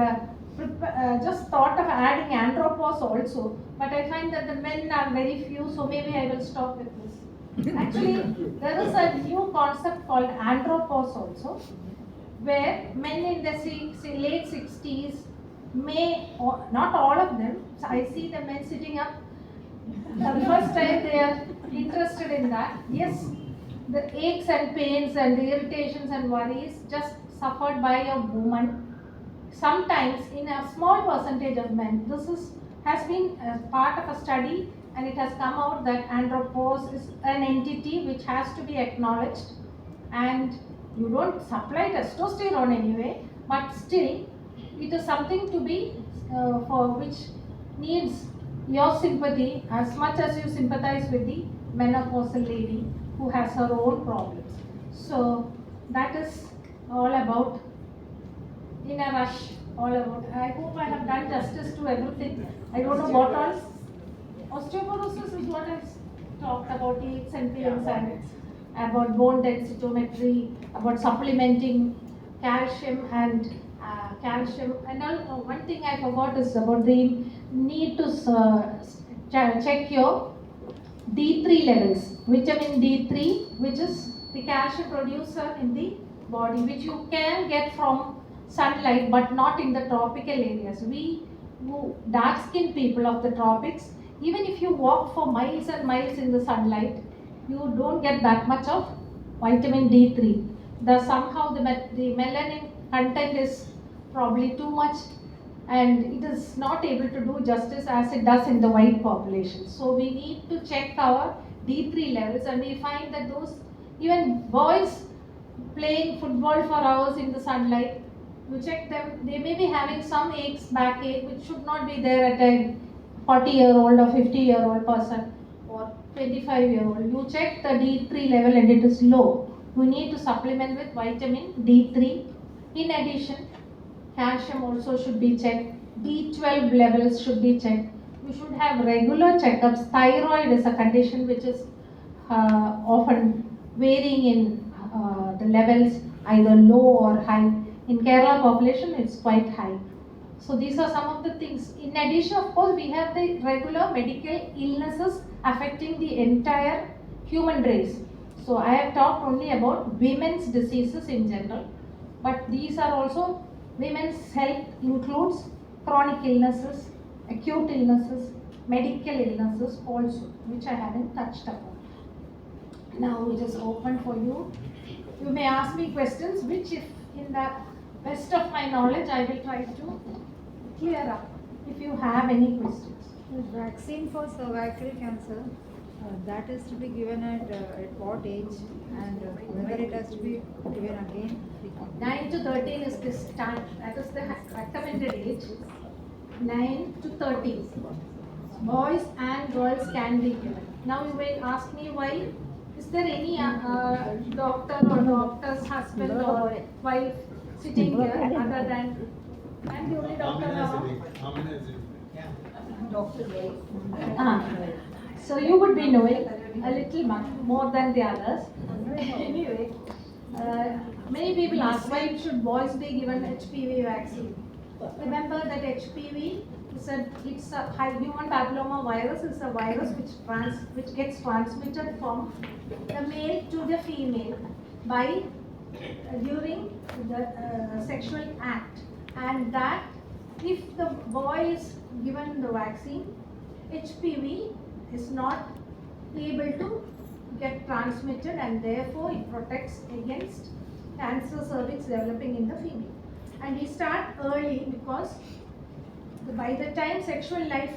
just thought of adding andropause also, but I find that the men are very few, so maybe I will stop with this. Actually, there is a new concept called andropause also, where men in the late 60s may, or not all of them, so I see the men sitting up, the first time they are interested in that. Yes, the aches and pains and the irritations and worries just suffered by a woman. Sometimes in a small percentage of men, has been part of a study, and it has come out that andropause is an entity which has to be acknowledged, and you don't supply testosterone anyway, but still it is something to be for which needs your sympathy as much as you sympathize with the menopausal lady who has her own problems. So that is all about, in a rush, all about. I hope I have done justice to everything. I don't know what else. Osteoporosis is what I've talked about, aches and pains, and about bone densitometry, about supplementing calcium and all. One thing I forgot is about the need to check your D3 levels, vitamin D3, which is the calcium producer in the body, which you can get from sunlight but not in the tropical areas. We dark skinned people of the tropics, even if you walk for miles and miles in the sunlight, you don't get that much of vitamin D3. Somehow the melanin content is probably too much, and it is not able to do justice as it does in the white population. So we need to check our D3 levels, and we find that those, even boys playing football for hours in the sunlight, you check them, they may be having some aches, backache, which should not be there at a 40-year-old or 50-year-old person or 25-year-old. You check the D3 level and it is low. You need to supplement with vitamin D3. In addition, calcium also should be checked. B12 levels should be checked. You should have regular checkups. Thyroid is a condition which is often varying in the levels, either low or high. In Kerala population, it's quite high. So these are some of the things. In addition, of course, we have the regular medical illnesses affecting the entire human race. So I have talked only about women's diseases in general, but these are also Women's health includes chronic illnesses, acute illnesses, medical illnesses also, which I haven't touched upon. Now it is open for you. You may ask me questions which, if in the best of my knowledge, I will try to clear up if you have any questions. The vaccine for cervical cancer, that is to be given at what age, and whether it has to be given again? 9 to 13 is the start, that is the recommended age. 9 to 13. Boys and girls can be given. Now you will ask me why. Is there any doctor or doctor's husband or wife sitting here other than, I'm the only doctor now. So you would be knowing a little more than the others. Anyway, many people ask why should boys be given HPV vaccine. Remember that HPV is it's a human papilloma virus. Is a virus which gets transmitted from the male to the female by during the sexual act, and that if the boy is given the vaccine, HPV is not able to get transmitted, and therefore it protects against cancer cervix developing in the female. And we start early because by the time sexual life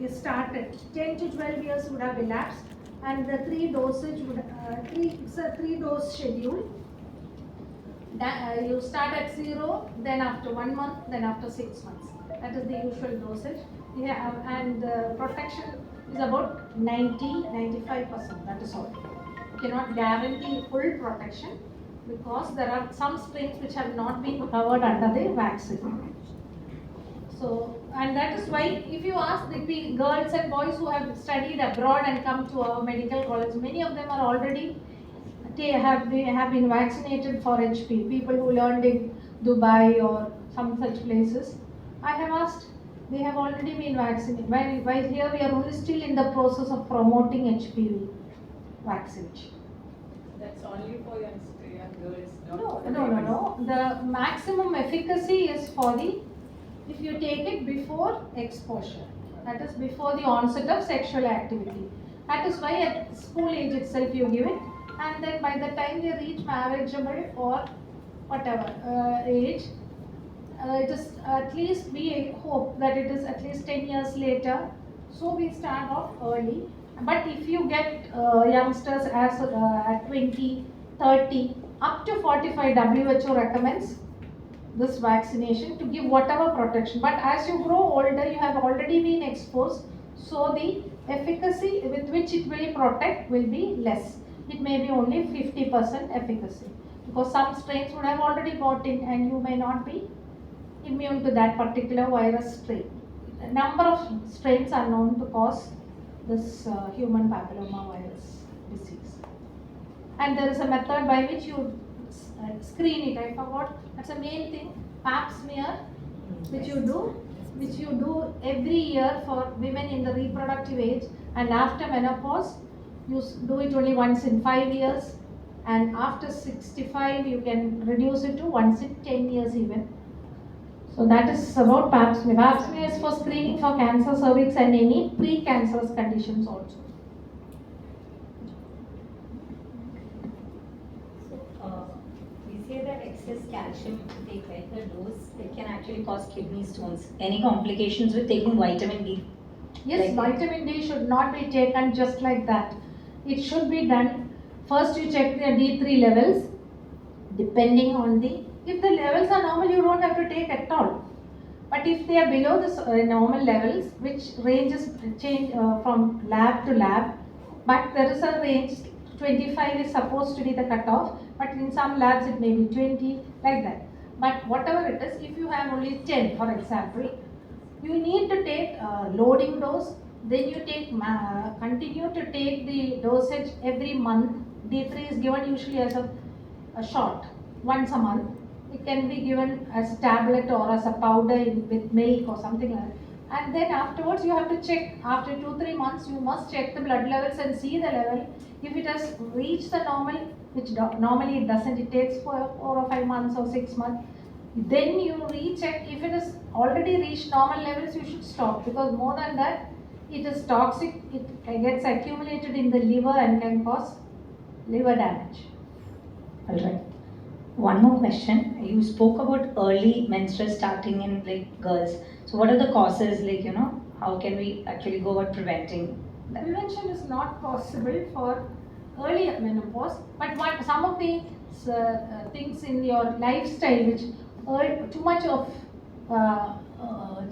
is started, 10 to 12 years would have elapsed, and the it's a 3-dose schedule. You start at 0, then after 1 month, then after 6 months. That is the usual dosage. Yeah, and protection is about 90-95%. That is all. You cannot guarantee full protection because there are some strains which have not been covered under the vaccine. So, and that is why if you ask the girls and boys who have studied abroad and come to our medical college, many of them are already have been vaccinated for HPV. People who learned in Dubai or some such places, I have asked, they have already been vaccinated. While here we are only still in the process of promoting HPV vaccination. That's only for young girls. No. The maximum efficacy is for if you take it before exposure. That is before the onset of sexual activity. That is why at school age itself you give it, and then by the time they reach marriageable or whatever age, it is at least we hope that it is at least 10 years later. So we start off early. But if you get youngsters as at 20, 30, up to 45, WHO recommends this vaccination to give whatever protection. But as you grow older, you have already been exposed, so the efficacy with which it will protect will be less. It may be only 50% efficacy because some strains would have already got in and you may not be immune to that particular virus strain. A number of strains are known to cause this human papilloma virus disease. And there is a method by which you screen it. I forgot. That's the main thing. Pap smear, which you do every year for women in the reproductive age, and after menopause, you do it only once in 5 years, and after 65 you can reduce it to once in 10 years even. So that is about pap smear. Pap smear is for screening for cancer cervix and any pre-cancerous conditions also. We say that excess calcium to take regular dose, it can actually cause kidney stones. Any complications with taking vitamin D? Yes, vitamin D should not be taken just like that. It should be done. First you check their D3 levels. Depending on if the levels are normal, you don't have to take at all. But if they are below the normal levels, which ranges change from lab to lab, but there is a range, 25 is supposed to be the cutoff, but in some labs it may be 20, like that. But whatever it is, if you have only 10, for example, you need to take loading dose, then you take continue to take the dosage every month. D3 is given usually as a shot, once a month. It can be given as a tablet or as a powder with milk or something like that. And then afterwards you have to check, after 2-3 months you must check the blood levels and see the level. If it has reached the normal, which normally it doesn't, it takes 4 or 5 months or 6 months, Then you recheck. If it is already reached normal levels, you should stop, because more than that, it is toxic. It gets accumulated in the liver and can cause liver damage. All right. One more question. You spoke about early menstrual starting in like girls. So what are the causes? How can we actually go about preventing that? Prevention is not possible for early menopause, but some of the things in your lifestyle, which too much of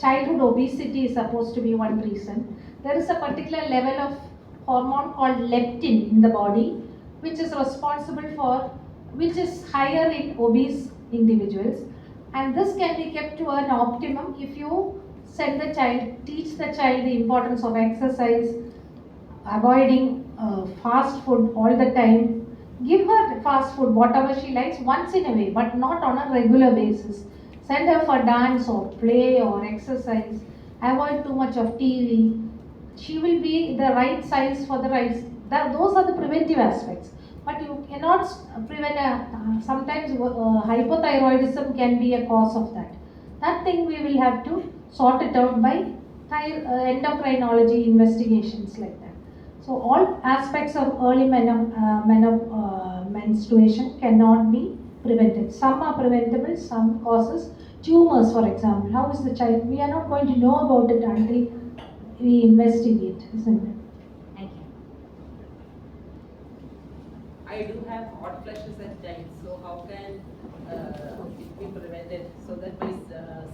childhood obesity is supposed to be one reason. There is a particular level of hormone called leptin in the body, which is responsible for, which is higher in obese individuals, and this can be kept to an optimum if you teach the child the importance of exercise, avoiding fast food all the time. Give her fast food, whatever she likes, once in a way, but not on a regular basis. Send her for dance or play or exercise. Avoid too much of TV. She will be the right size for the right. Those are the preventive aspects. But you cannot prevent sometimes hypothyroidism can be a cause of that. That thing we will have to sort it out by endocrinology investigations like that. So all aspects of early menstruation cannot be prevented. Some are preventable, some causes. Tumors, for example, how is the child? We are not going to know about it until we investigate, isn't it? Thank you. I do have hot flushes at times, so how can it be prevented so that my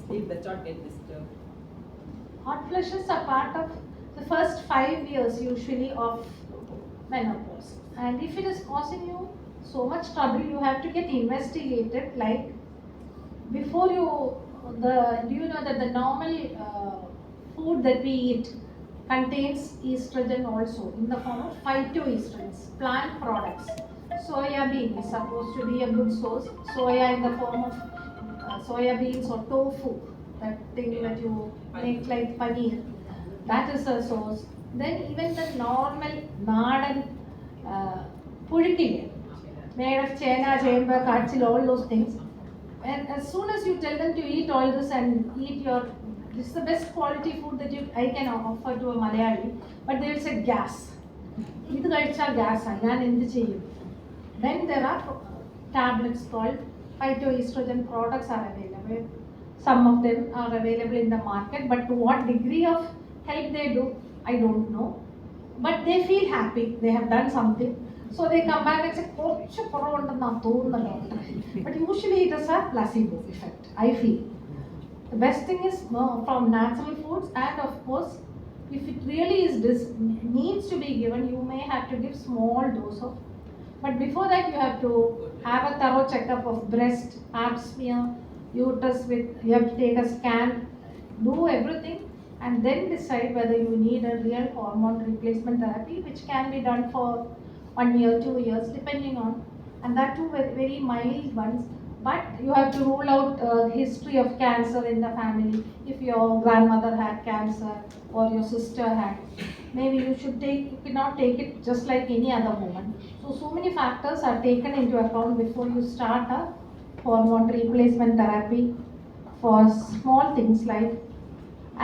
sleep does not get disturbed? Hot flushes are part of the first 5 years usually of menopause, and if it is causing you so much trouble, you have to get investigated. Like before do you know that the normal food that we eat contains estrogen also in the form of phytoestrogens, plant products. Soya bean is supposed to be a good source. Soya in the form of soya beans or tofu, that thing that you make like paneer, that is a source. Then even the normal Nadan purikile, made of chena, chemba, kachil, all those things. And as soon as you tell them to eat all this and eat this is the best quality food that I can offer to a Malayali, but they will say gas. Idu kazhicha gas, ഞാൻ എന്ത് ചെയ്യും? Then there are tablets called phytoestrogen products are available. Some of them are available in the market, but to what degree of help they do, I don't know. But they feel happy, they have done something. So they come back and say, but usually it is a placebo effect, I feel. The best thing is from natural foods, and of course, if it really needs to be given, you may have to give small dose of. But before that, you have to have a thorough checkup of breast, pap smear, uterus you have to take a scan, do everything, and then decide whether you need a real hormone replacement therapy, which can be done for 1 year, 2 years, depending on, and that too very mild ones. But you have to rule out history of cancer in the family. If your grandmother had cancer or your sister had, maybe you cannot take it just like any other woman. So many factors are taken into account before you start a hormone replacement therapy for small things like,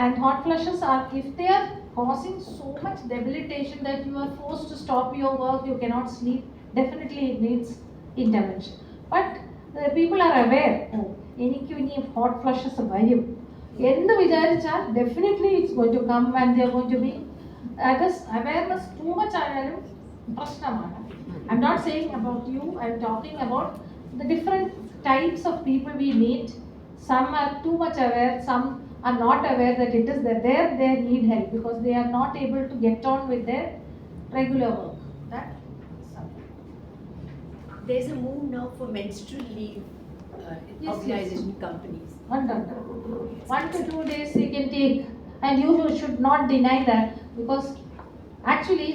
and hot flushes are, if they are causing so much debilitation that you are forced to stop your work, you cannot sleep, definitely it needs intervention. But people are aware, എനിക്ക് ഇനി hot flushes വരും എന്ന് വിചാരിച്ചാൽ definitely it's going to come, and they are going to be, this awareness too much ആയാലും പ്രശ്നമാണ്. I'm not saying about you, I'm talking about the different types of people we meet. Some are too much aware, some are not aware that it is there, they need help because they are not able to get on with their regular work. There's a move now for menstrual leave organization companies. 1 to 2 days they can take, and you should not deny that, because actually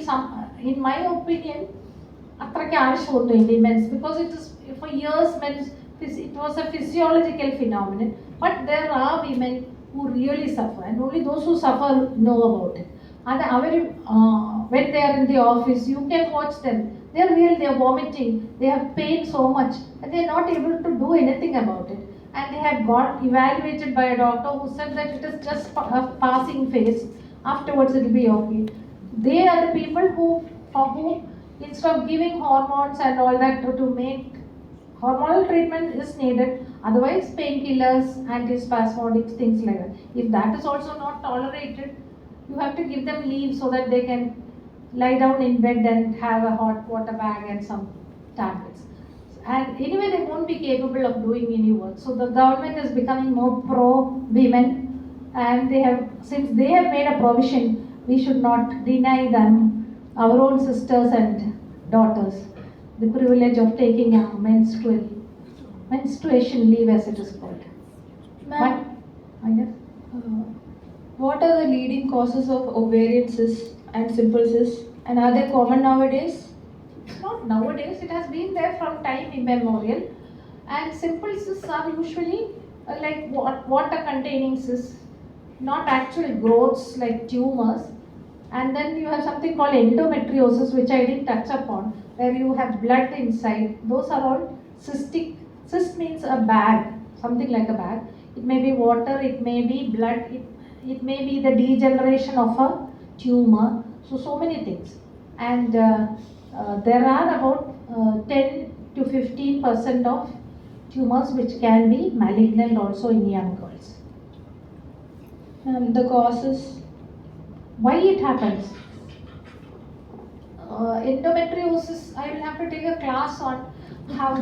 in my opinion, അത്രയ്ക്ക് ആവശ്യമൊന്നുമില്ല in men's, because it is for years it was a physiological phenomenon, but there are women who really suffer, and only those who suffer know about it. And when they are in the office, you can watch them. They are vomiting, they have pain so much, and they are not able to do anything about it. and they have got evaluated by a doctor who said that it is just a passing phase, afterwards it will be okay. They are the people for whom, instead of giving hormones and all that to make hormonal treatment is needed, otherwise painkillers, antispasmodics, things like that. If that is also not tolerated, you have to give them leave so that they can lie down in bed and have a hot water bag and some tablets. And anyway, they won't be capable of doing any work. So the government is becoming more pro-women, and since they have made a provision, we should not deny them, our own sisters and daughters, the privilege of taking a menstruation leave, as it is called. Ma'am, Yes. what are the leading causes of ovarian cysts and simple cysts, and are they common nowadays? Not nowadays, it has been there from time immemorial. And simple cysts are usually like water containing cysts, not actual growths like tumors. And then you have something called endometriosis, which I didn't touch upon, where you have blood inside. Those are all cystic. Cyst means a bag, something like a bag. It may be water, it may be blood, it may be the degeneration of a tumor. So many things. And there are about 10 to 15% of tumors which can be malignant also in young girls. The causes? Why it happens? Endometriosis, I will have to take a class on how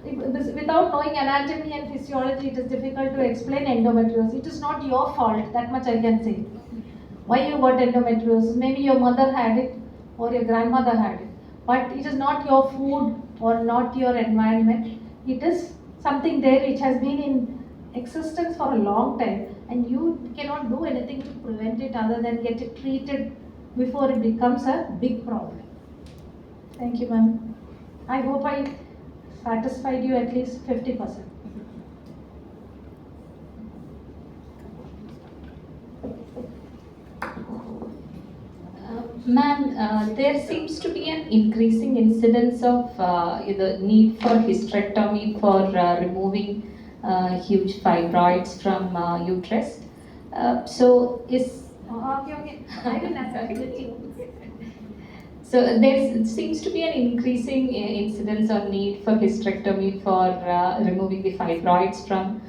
without knowing anatomy and physiology, it is difficult to explain endometriosis. It is not your fault, that much I can say. Why you got endometriosis? Maybe your mother had it or your grandmother had it. But it is not your food or not your environment. It is something there which has been in existence for a long time, and you cannot do anything to prevent it other than get it treated before it becomes a big problem. Thank you, ma'am. I hope I satisfied you at least 50%. Ma'am, there seems to be an increasing incidence of the need for hysterectomy for removing huge fibroids from uterus. So is Okay. I didn't answer you. so there seems to be an increasing incidence of need for hysterectomy for removing the fibroids from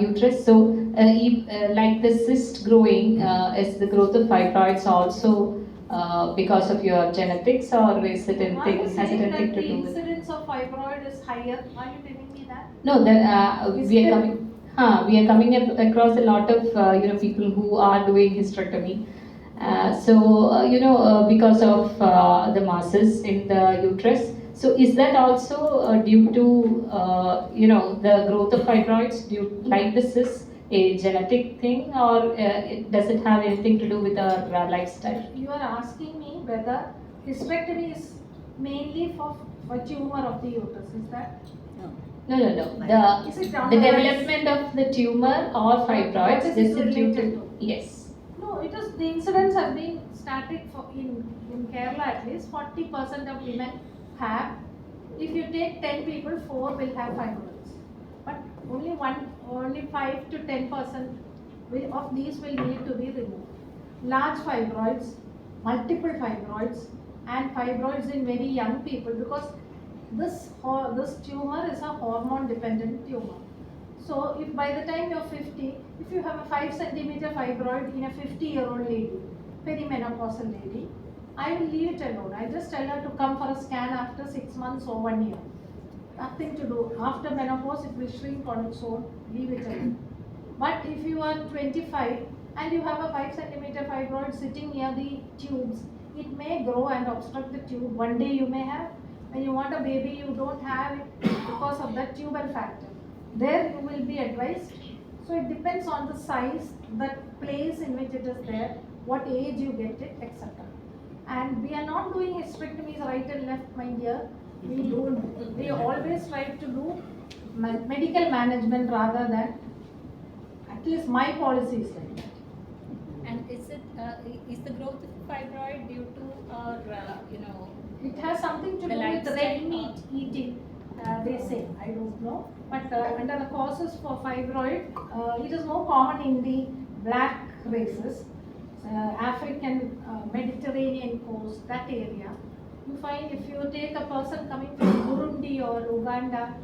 uterus. So, like the cyst growing, is the growth of fibroids also because of your genetics, or is it anything? Has it anything to do with? The incidence of fibroid is higher. Are you telling me that? No, we are coming. We are coming across a lot of people who are doing hysterectomy. Because of the masses in the uterus. So is that also due to the growth of fibroids, like this is a genetic thing, or does it have anything to do with our lifestyle? You are asking me whether hysterectomy is mainly for tumor of the uterus, is that? No. Is it The development of the tumor or fibroids, What is this it is due related to? to? Yes. No, it is, the incidence has been static in Kerala at least. 40% of women have. If you take 10 people, 4 will have fibroids. But only 5 to 10% of these will need to be removed. Large fibroids, multiple fibroids, and fibroids in very young people, because this tumor is a hormone dependent tumor. So if by the time you're 50, if you have a 5 centimeter fibroid in a 50-year-old lady, perimenopausal lady, I will leave it alone. I just tell her to come for a scan after 6 months or 1 year. Nothing to do. After menopause, it will shrink on its own. Leave it alone. But if you are 25 and you have a 5 centimeter fibroid sitting near the tubes, it may grow and obstruct the tube. One day you may have. When you want a baby, you don't have it because of that tubal factor. There you will be advised. So it depends on the size, the place in which it is there, what age you get it, etc. And we are not doing hysterectomies right and left, my dear. We always try to do medical management rather than, at least my policy is like that. And is the growth of fibroid due to It has something to the do with red lifestyle meat eating. They same, I don't know. But under the causes for fibroid, it is more common in the black races, African, Mediterranean coast, that area. You find if you take a person coming from Burundi or Uganda,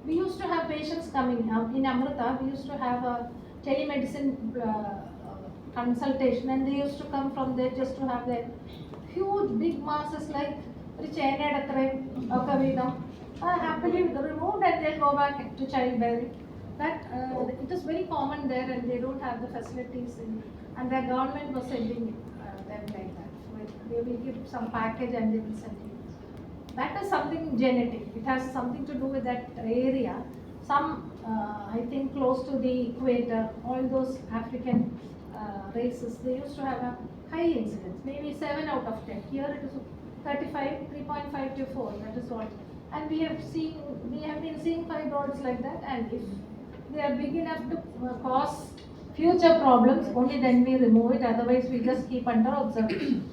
we used to have patients coming in Amrita. We used to have a telemedicine consultation, and they used to come from there just to have their huge big masses like happily removed, and they'll go back to childbearing. That it is very common there, and they don't have the facilities and the government was sending them like that. They will give some package and they will send you. That is something genetic. It has something to do with that area. Some, I think, close to the equator, all those African races, they used to have a high incidence, maybe 7 out of 10. Here it is 35, 3.5 to 4. That is what. And we have been seeing fibroids like that. And if they are big enough to cause future problems, only then we remove it. Otherwise, we just keep under observation.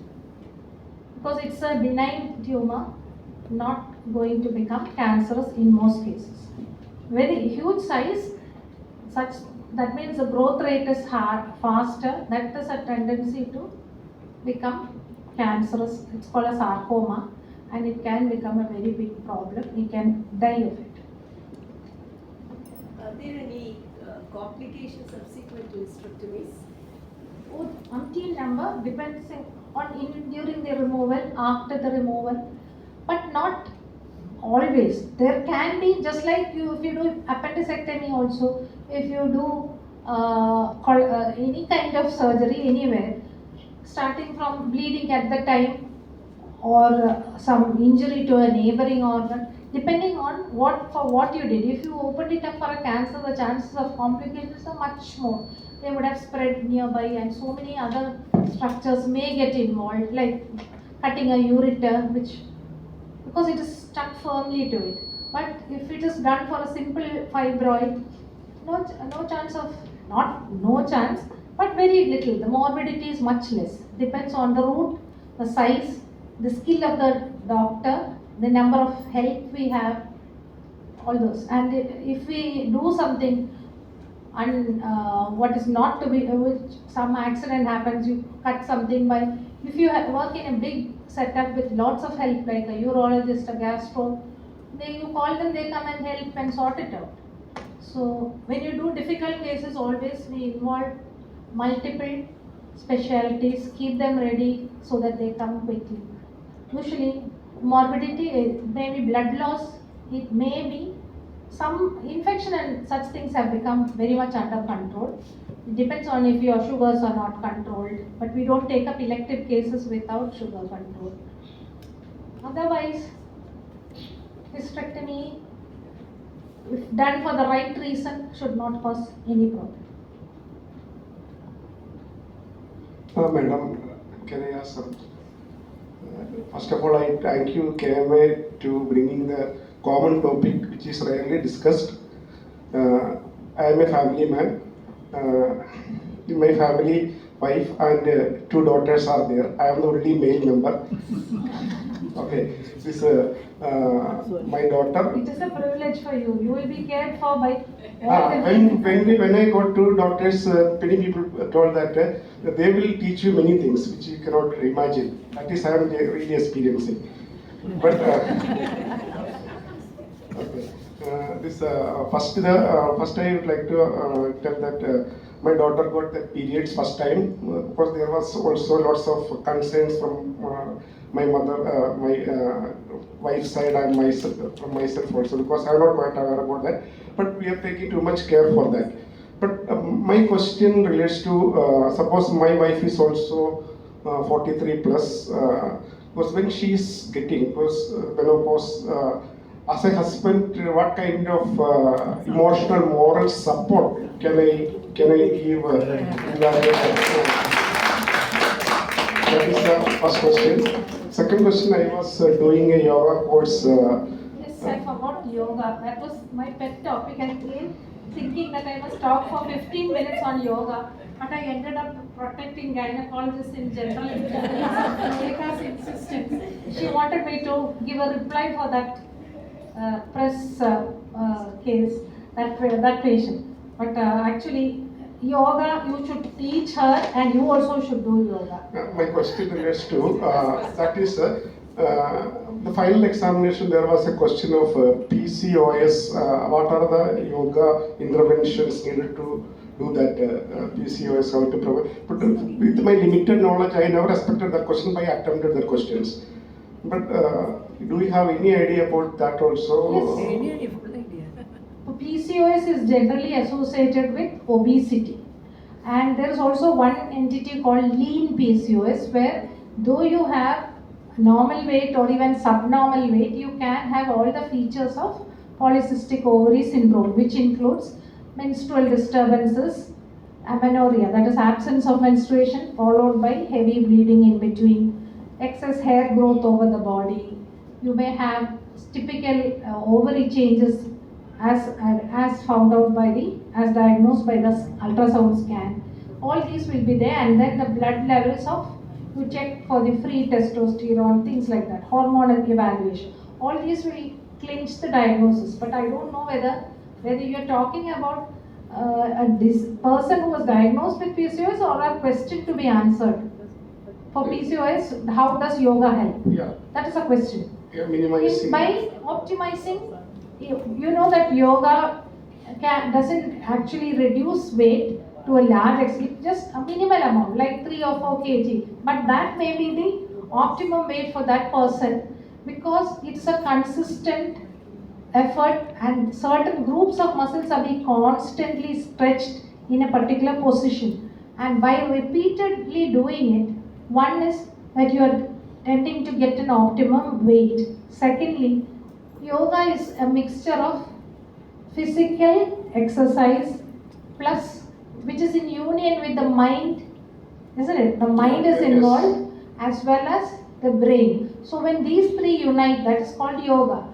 Because it's a benign tumor, not going to become cancerous in most cases. Very huge size, that means the growth rate is faster. That is a tendency to become cancerous. It's called a sarcoma, and it can become a very big problem. You can die of it. Are there any complications subsequent to hysterectomies? Umpteen number, depends on during the removal, after the removal, but not always. There can be, just like if you do appendicectomy also, if you do any kind of surgery anywhere, starting from bleeding at the time or some injury to a neighboring organ, depending on what you did. If you opened it up for a cancer, the chances of complications are much more. They would have spread nearby, and so many other structures may get involved, like cutting a ureter, because it is stuck firmly to it. But if it is done for a simple fibroid, no chance of, not no chance, but very little. The morbidity is much less. Depends on the root, the size, the skill of the doctor, the number of help we have, all those. And if we do something and what is not to be, which some accident happens, you cut something by, if you work in a big setup with lots of help, like a urologist, a gastro, you call them, they come and help and sort it out. So when you do difficult cases, always we involve multiple specialties, keep them ready so that they come quickly. Usually morbidity, it may be blood loss, it may be some infection, and such things have become very much under control. It depends on if your sugars are not controlled, but we don't take up elective cases without sugar control. Otherwise, hysterectomy, if done for the right reason, should not cause any problem. Madam, can I ask something? First of all, I thank you, KMA, to bringing the common topic which is rarely discussed. I am a family man. In my family, wife and 2 daughters are there. I am the only male member. Okay, this my daughter. It is a privilege for you. You will be cared for by when I got 2 daughters, many people told that they will teach you many things which you cannot imagine. That is, I am really experiencing. But okay. First I would like to tell that my daughter got the periods first time, because there was also lots of concerns from my mother, my wife's side, and myself, from myself also, because I am not quite aware about that. But we are taking too much care for that. But my question relates to, suppose my wife is also 43 plus, because when she is getting menopause, as a husband, what kind of emotional, moral support can I give? That is the first question. Second question, I was doing a yoga course. Yes, I forgot yoga. That was my pet topic. I came thinking that I must talk for 15 minutes on yoga, but I ended up protecting gynecologists in general because of Rekha's insistence. She wanted me to give a reply for that press case, that patient. But actually, yoga, you should teach her and you also should do yoga. My question relates to that is the final examination. There was a question of PCOS. What are the yoga interventions needed to do that PCOS? How to prevent? But with my limited knowledge, I never expected that question. But I attempted the questions. But do you have any idea about that also? Yes. PCOS is generally associated with obesity, and there is also one entity called lean PCOS, where though you have normal weight or even subnormal weight, you can have all the features of polycystic ovary syndrome, which includes menstrual disturbances, amenorrhea, that is absence of menstruation followed by heavy bleeding in between, excess hair growth over the body. You may have typical ovary changes as found out as diagnosed by the ultrasound scan. All these will be there, and then the blood levels of, you check for the free testosterone, things like that, hormonal evaluation. All these will clinch the diagnosis. But I don't know whether you're talking about this person who was diagnosed with PCOS or a question to be answered. For PCOS, how does yoga help? Yeah. That is a question. Yeah, minimizing. By optimizing, you know that yoga doesn't actually reduce weight to a large extent, just a minimal amount, like 3 or 4 kg. But that may be the optimum weight for that person, because it's a consistent effort and certain groups of muscles are being constantly stretched in a particular position. And by repeatedly doing it, one is that you are tending to get an optimum weight. Secondly, yoga is a mixture of physical exercise plus, which is in union with the mind, isn't it? The mind is involved as well as the brain. So when these three unite, that is called yoga.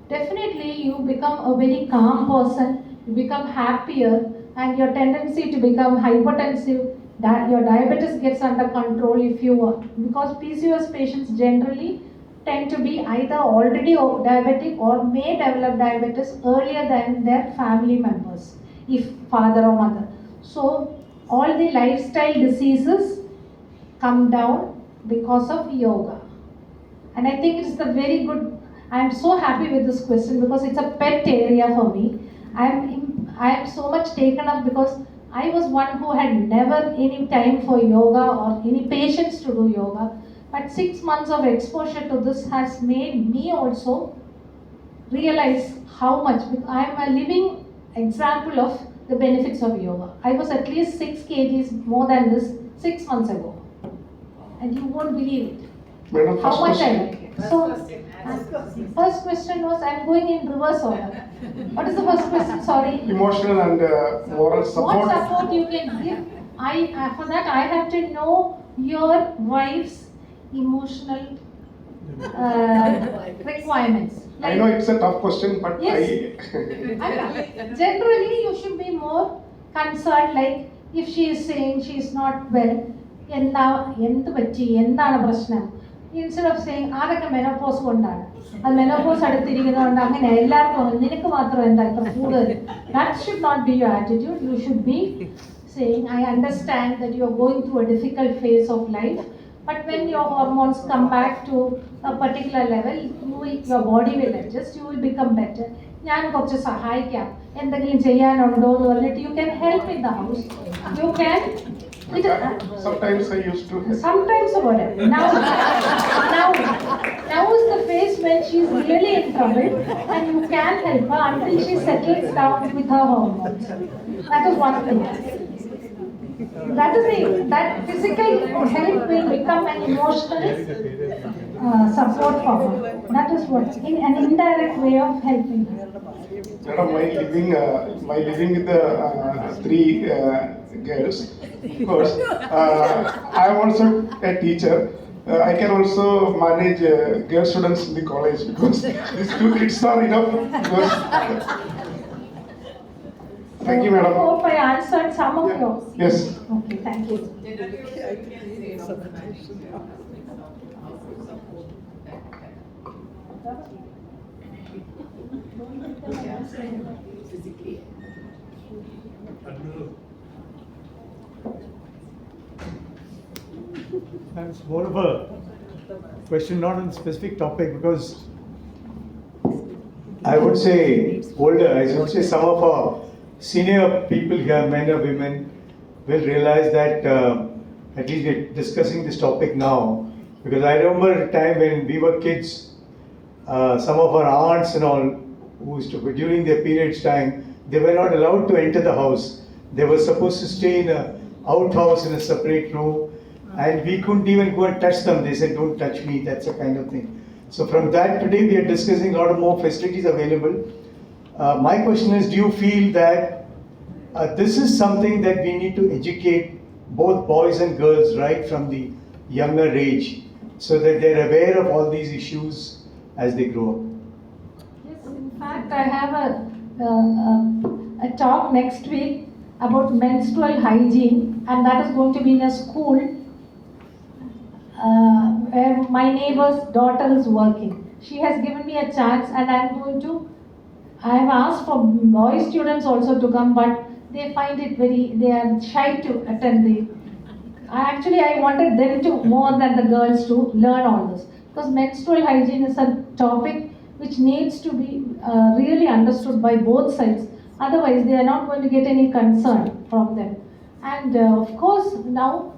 Definitely you become a very calm person, you become happier, and your tendency to become hypertensive, that your diabetes gets under control if you are, because PCOS patients generally tend to be either already diabetic or may develop diabetes earlier than their family members, if father or mother. So all the lifestyle diseases come down because of yoga. And I think it's a very good, I am so happy with this question because it's a pet area for me. I am so much taken up because I was one who had never any time for yoga or any patience to do yoga. But 6 months of exposure to this has made me also realize how much. I am a living example of the benefits of yoga. I was at least 6 kgs more than this 6 months ago. And you won't believe it. Madam, how much question. I like it. So, first question was, I am going in reverse order. What is the first question? Sorry. Emotional and moral support. What support you can give? For that I have to know your wife's emotional requirements. I know it's a tough question, but yes. Generally you should be more concerned, like if she is saying she is not well, instead of saying menopause menopause that should not be your attitude. You should be saying, I understand that you are going through a difficult phase of life, but when your hormones come back to a particular level, your body will adjust, you will become better. You can help in the house. You can. Sometimes I used to. Sometimes whatever. Now is the phase when she is really in trouble, and you can help her until she settles down with her hormones. That is one thing. That is it. That physical help will become an emotional support for her. That is what, in an indirect way of helping her. Madam, while living with the 3 girls, of course, I am also a teacher. I can also manage girl students in the college because these 2 kids are enough. Thank you, madam. I hope I answered some of yours. Yes. Okay, thank you. Physically. That's more of a question, not on a specific topic, because I would say older, I would say some of our senior people here, men or women, will realize that at least we're discussing this topic now. Because I remember a time when we were kids, some of our aunts and all, who used to, during their periods time, they were not allowed to enter the house. They were supposed to stay in a outhouse in a separate room, and we couldn't even go and touch them. They said, "Don't touch me," that's the kind of thing. So from that, today we are discussing a lot of more facilities available. My question is, do you feel that this is something that we need to educate both boys and girls right from the younger age, so that they're aware of all these issues as they grow up? Yes, in fact, I have a talk next week about menstrual hygiene, and that is going to be in a school where my neighbor's daughter is working. She has given me a chance, and I have asked for boy students also to come, but they find it they are shy to attend I wanted them to more than the girls to learn all this, because menstrual hygiene is a topic which needs to be really understood by both sides. Otherwise, they are not going to get any concern from them. And of course, now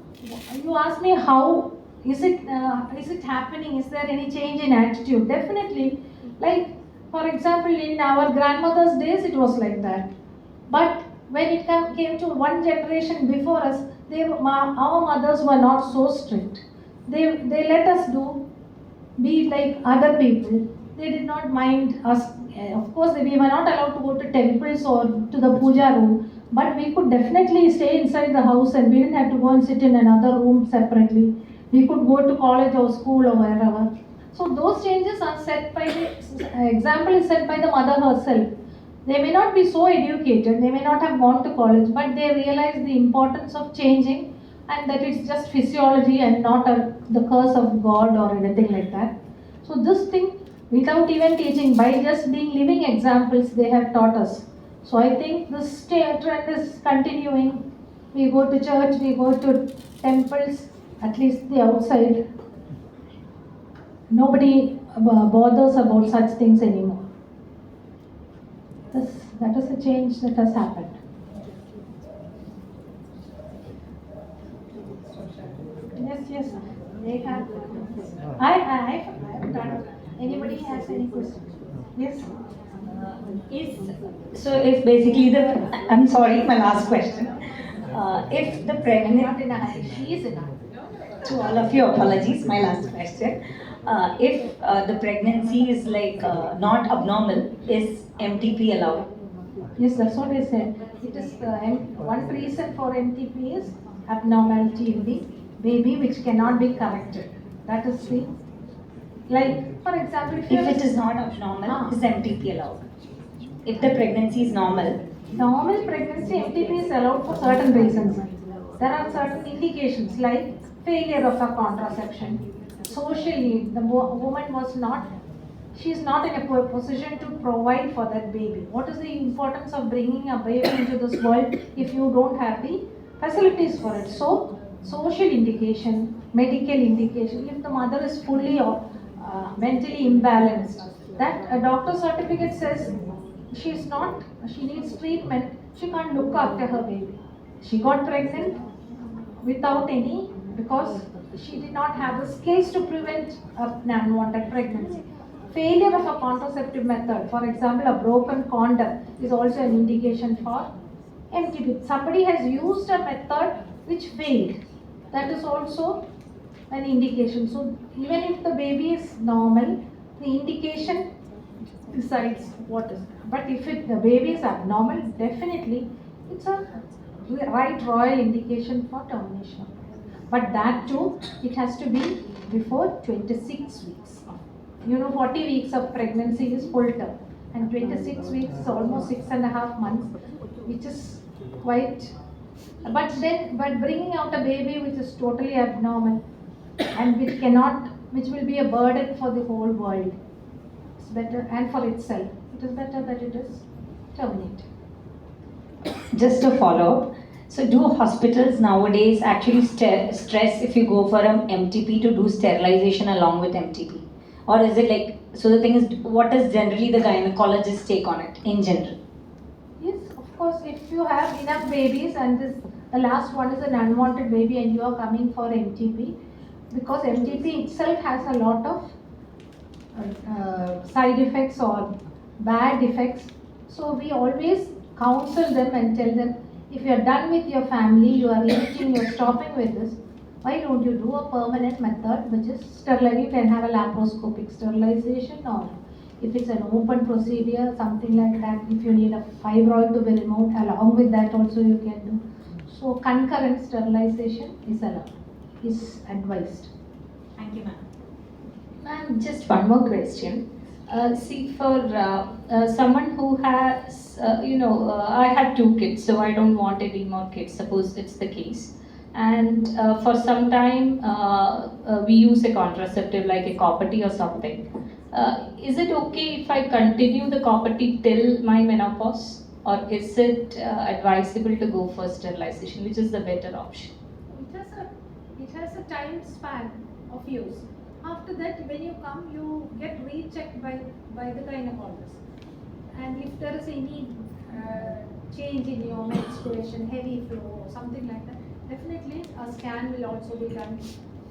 you ask me how is it happening? Is there any change in attitude? Definitely. Like, for example, in our grandmother's days, it was like that. But when it came to one generation before us, our mothers were not so strict. They let us be like other people. They did not mind us. Of course, we were not allowed to go to temples or to the puja room, but we could definitely stay inside the house, and we didn't have to go and sit in another room separately. We could go to college or school or wherever. So those changes are set by example is set by the mother herself. They may not be so educated, they may not have gone to college, but they realize the importance of changing, and that it's just physiology and not the curse of God or anything like that. So this thing, without even teaching, by just being living examples, they have taught us. So I think this trend is continuing. We go to church, we go to temples, at least the outside. Nobody bothers about such things anymore. That is a change that has happened. Yes. They have. I've done. Anybody has any questions? Yes. If basically I'm sorry, my last question. If the pregnant, Not in a hurry. She is in a hurry. to all of you, apologies, my last question. If the pregnancy is not abnormal, is MTP allowed? Yes, that's what I said. It is one reason for MTP is abnormality in the baby which cannot be corrected. That is the, for example, If it is not abnormal, is MTP allowed? If the pregnancy is normal? Normal pregnancy, MTP is allowed for certain reasons. There are certain indications like failure of a contraception. Socially, the woman she is not in a position to provide for that baby. What is the importance of bringing a baby into this world if you don't have the facilities for it? So, social indication, medical indication, if the mother is fully mentally imbalanced, that a doctor certificate says she needs treatment, she can't look after her baby. She got pregnant without because she did not have the skills to prevent an unwanted pregnancy. Failure of a contraceptive method, for example, a broken condom, is also an indication for MTP. Somebody has used a method which failed. That is also an indication. So even if the baby is normal, the indication decides what is. But if the baby is abnormal, definitely it's a right royal indication for termination. But that too, it has to be before 26 weeks. 40 weeks of pregnancy is full term, and 26 weeks is almost 6.5 months, which is quite. But bringing out a baby which is totally abnormal and which will be a burden for the whole world, it's better, and for itself. it is better that it is terminated. Just a follow-up. So do hospitals nowadays actually stress if you go for an MTP to do sterilization along with MTP? Or is it like, so the thing is, what is generally the gynecologist's take on it in general? Yes, of course, if you have enough babies and the last one is an unwanted baby and you are coming for MTP, because MTP itself has a lot of side effects or bad effects. So we always counsel them and tell them, if you are done with your family, you are eating, you are stopping with this, why don't you do a permanent method which is sterilization? You can have a laparoscopic sterilization, or if it's an open procedure, something like that, if you need a fibroid to be removed, along with that also you can do. So concurrent sterilization is allowed, is advised. Thank you, ma'am. Ma'am, just one more question. See, for someone who has, I have 2 kids, so I don't want any more kids, suppose it's the case. And for some time, we use a contraceptive like a copper T or something. Is it okay if I continue the copper T till my menopause? Or is it advisable to go for sterilization, which is the better option? It has a time span of use. After that, when you come, you get rechecked by the gynecologist. And if there is any change in your menstruation, heavy flow, or something like that, definitely a scan will also be done.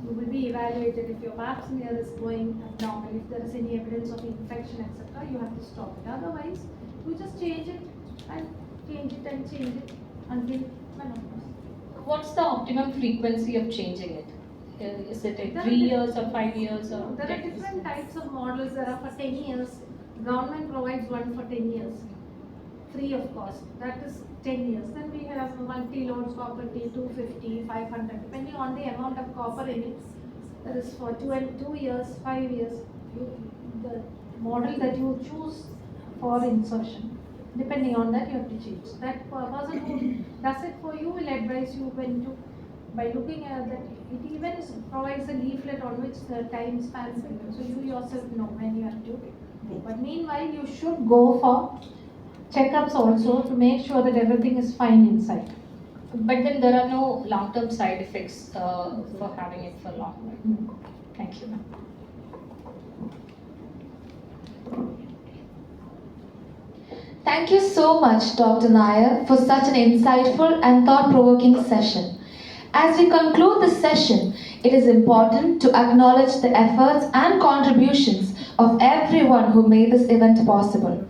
You will be evaluated if your pap smear is going abnormal, if there is any evidence of infection, etc. You have to stop it. Otherwise, you just change it and change it and change it until menopause. What's the optimum frequency of changing it? Is it 3 years or 5 years? Or there are different types of models. There are for 10 years. Government provides one for 10 years, free of cost. That is 10 years. Then we have multi-loads, copper T, 250, 500, depending on the amount of copper in it. That is for 2 years, 5 years. The model that you choose for insertion, depending on that you have to change. That person who does it for you will advise you when to, by looking at that, it even provides a leaflet on which the time span is given. So you yourself know when you have to. But meanwhile, you should go for checkups also to make sure that everything is fine inside. But then there are no long-term side effects for having it for long. Thank you, ma'am. Thank you so much, Dr. Nayar, for such an insightful and thought-provoking session. As we conclude this session, it is important to acknowledge the efforts and contributions of everyone who made this event possible.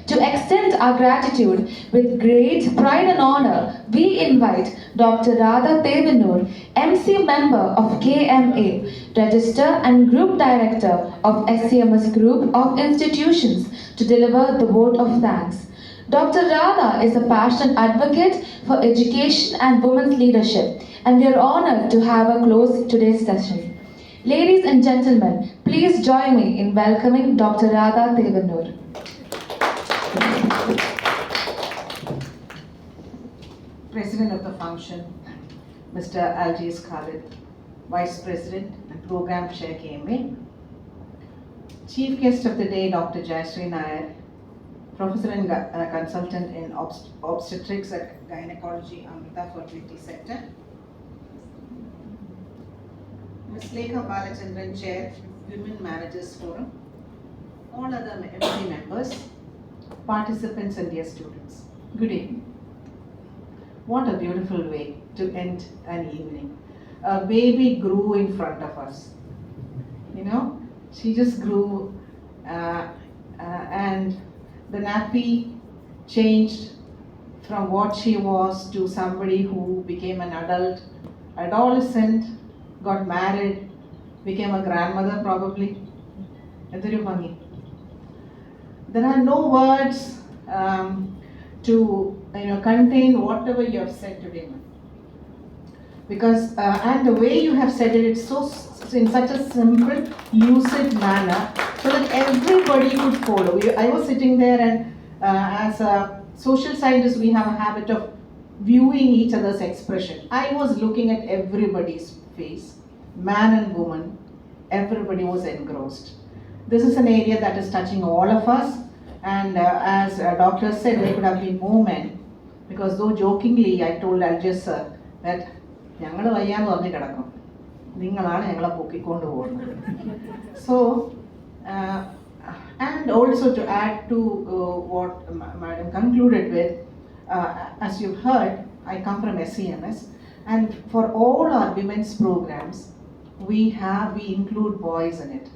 To extend our gratitude with great pride and honor, we invite Dr. Radha Devanur, MC member of KMA, Register and Group Director of SCMS Group of Institutions, to deliver the vote of thanks. Dr. Radha is a passionate advocate for education and women's leadership, and we are honored to have her close today's session. Ladies and gentlemen, please join me in welcoming Dr. Radha Devanur. President of the function, Mr. Algiz Khalid, Vice President and Program Chair KMA, Chief Guest of the Day, Dr. Jayashree Nayar, Professor and Consultant in Obstetrics at Gynaecology, Amrita Fertility Center, Ms. Lekha Balachandran, Chair, Women Managers Forum, all other MD members, participants and dear students. Good evening. What a beautiful way to end an evening. A baby grew in front of us. You know, she just grew and the nappy changed from what she was to somebody who became an adult, adolescent, got married, became a grandmother probably. There are no words to contain whatever you have said today, because and the way you have said it, it's so in such a simple, lucid manner, so that everybody could follow. I was sitting there, and as a social scientist, we have a habit of viewing each other's expression. I was looking at everybody's face, man and woman. Everybody was engrossed. This is an area that is touching all of us. And as doctor said, there could have been more men, because though jokingly I told Algis sir that ഞങ്ങൾ വയ്യാന്ന് പറഞ്ഞ് കിടക്കും, നിങ്ങളാണ് ഞങ്ങളെ പൊക്കിക്കൊണ്ട് പോകുന്നത്. So and also to add to what Madam concluded with, as you've heard, I come from SCMS, and for all our women's programs, we include boys in it.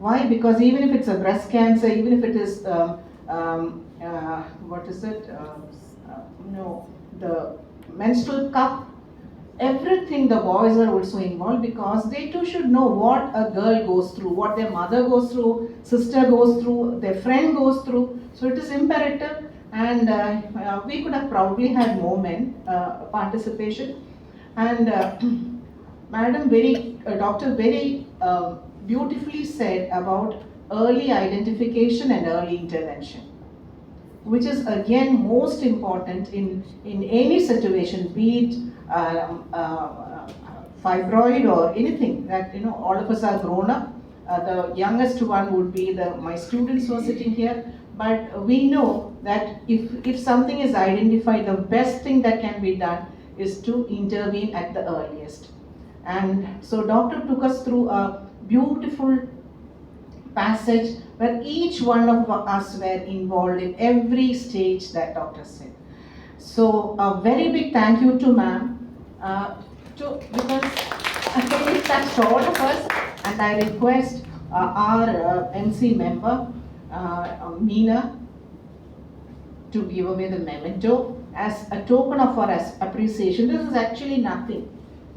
Why? Because even if it's a breast cancer, even if it is what is it? The menstrual cup. Everything, the boys are also involved, because they too should know what a girl goes through, what their mother goes through, sister goes through, their friend goes through. So it is imperative, and we could have probably had more men participation. And doctor very beautifully said about early identification and early intervention, which is again most important in any situation, be it fibroid or anything that, all of us are grown up. The youngest one would be my students who are sitting here, but we know that if something is identified, the best thing that can be done is to intervene at the earliest. And so doctor took us through a beautiful passage where each one of us were involved in every stage that doctor said. So a very big thank you to ma'am, because it's that short of us, and I request our MC member, Meena, to give away the memento as a token of our appreciation. This is actually nothing.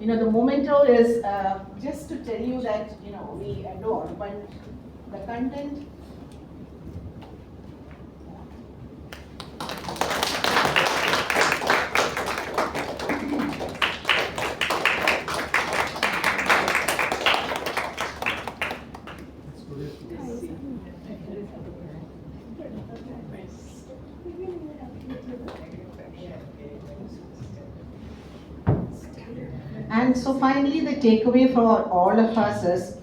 The memento is just to tell you that, we adore, but the content. And so finally, the takeaway for all of us is,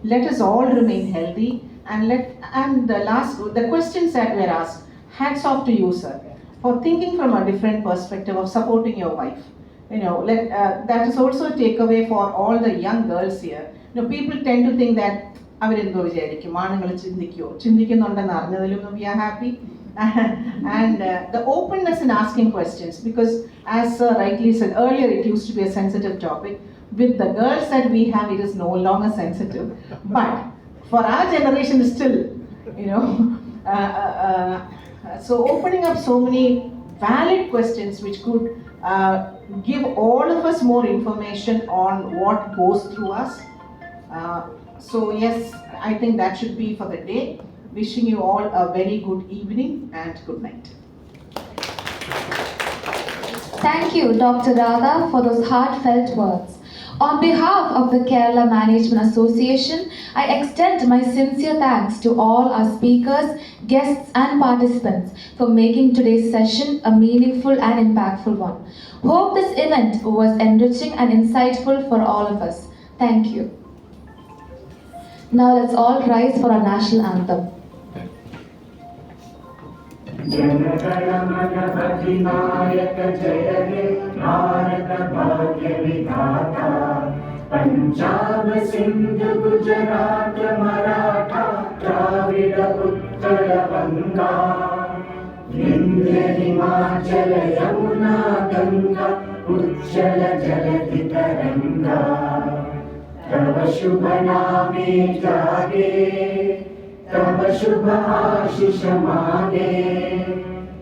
let us all remain healthy, and the questions that were asked, hats off to you, sir, for thinking from a different perspective of supporting your wife. That is also a takeaway for all the young girls here. People tend to think that അവരെന്തോ വിചാരിക്കും, ആണുങ്ങൾ ചിന്തിക്കുന്നുണ്ടെന്ന് അറിഞ്ഞതിലും we are happy. And the openness in asking questions, because as sir rightly said earlier, it used to be a sensitive topic. With the girls that we have, it is no longer sensitive, but for our generation is still, so opening up so many valid questions which could give all of us more information on what goes through us. So yes, I think that should be for the day. Wishing you all a very good evening and good night. Thank you, Dr. Radha, for those heartfelt words. On behalf of the Kerala Management Association, I extend my sincere thanks to all our speakers, guests and participants for making today's session a meaningful and impactful one. Hope this event was enriching and insightful for all of us. Thank you. Now let's all rise for our national anthem. Jana Gana Mana जय हे भारत भाग्य विधाता पंजाब सिंध गुजरात मराठा द्राविड उत्कल बंगा विंध्य हिमाचल यमुना गंगा उज्जल जलधि तरंगा तव शुभ नामे जागे तब शुभ आशीष मागे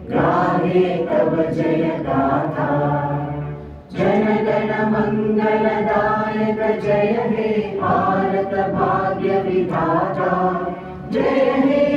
गाहे तब जय गाथा जन गण मंगलदायक जय हे भारत भाग्य विधाता जय हे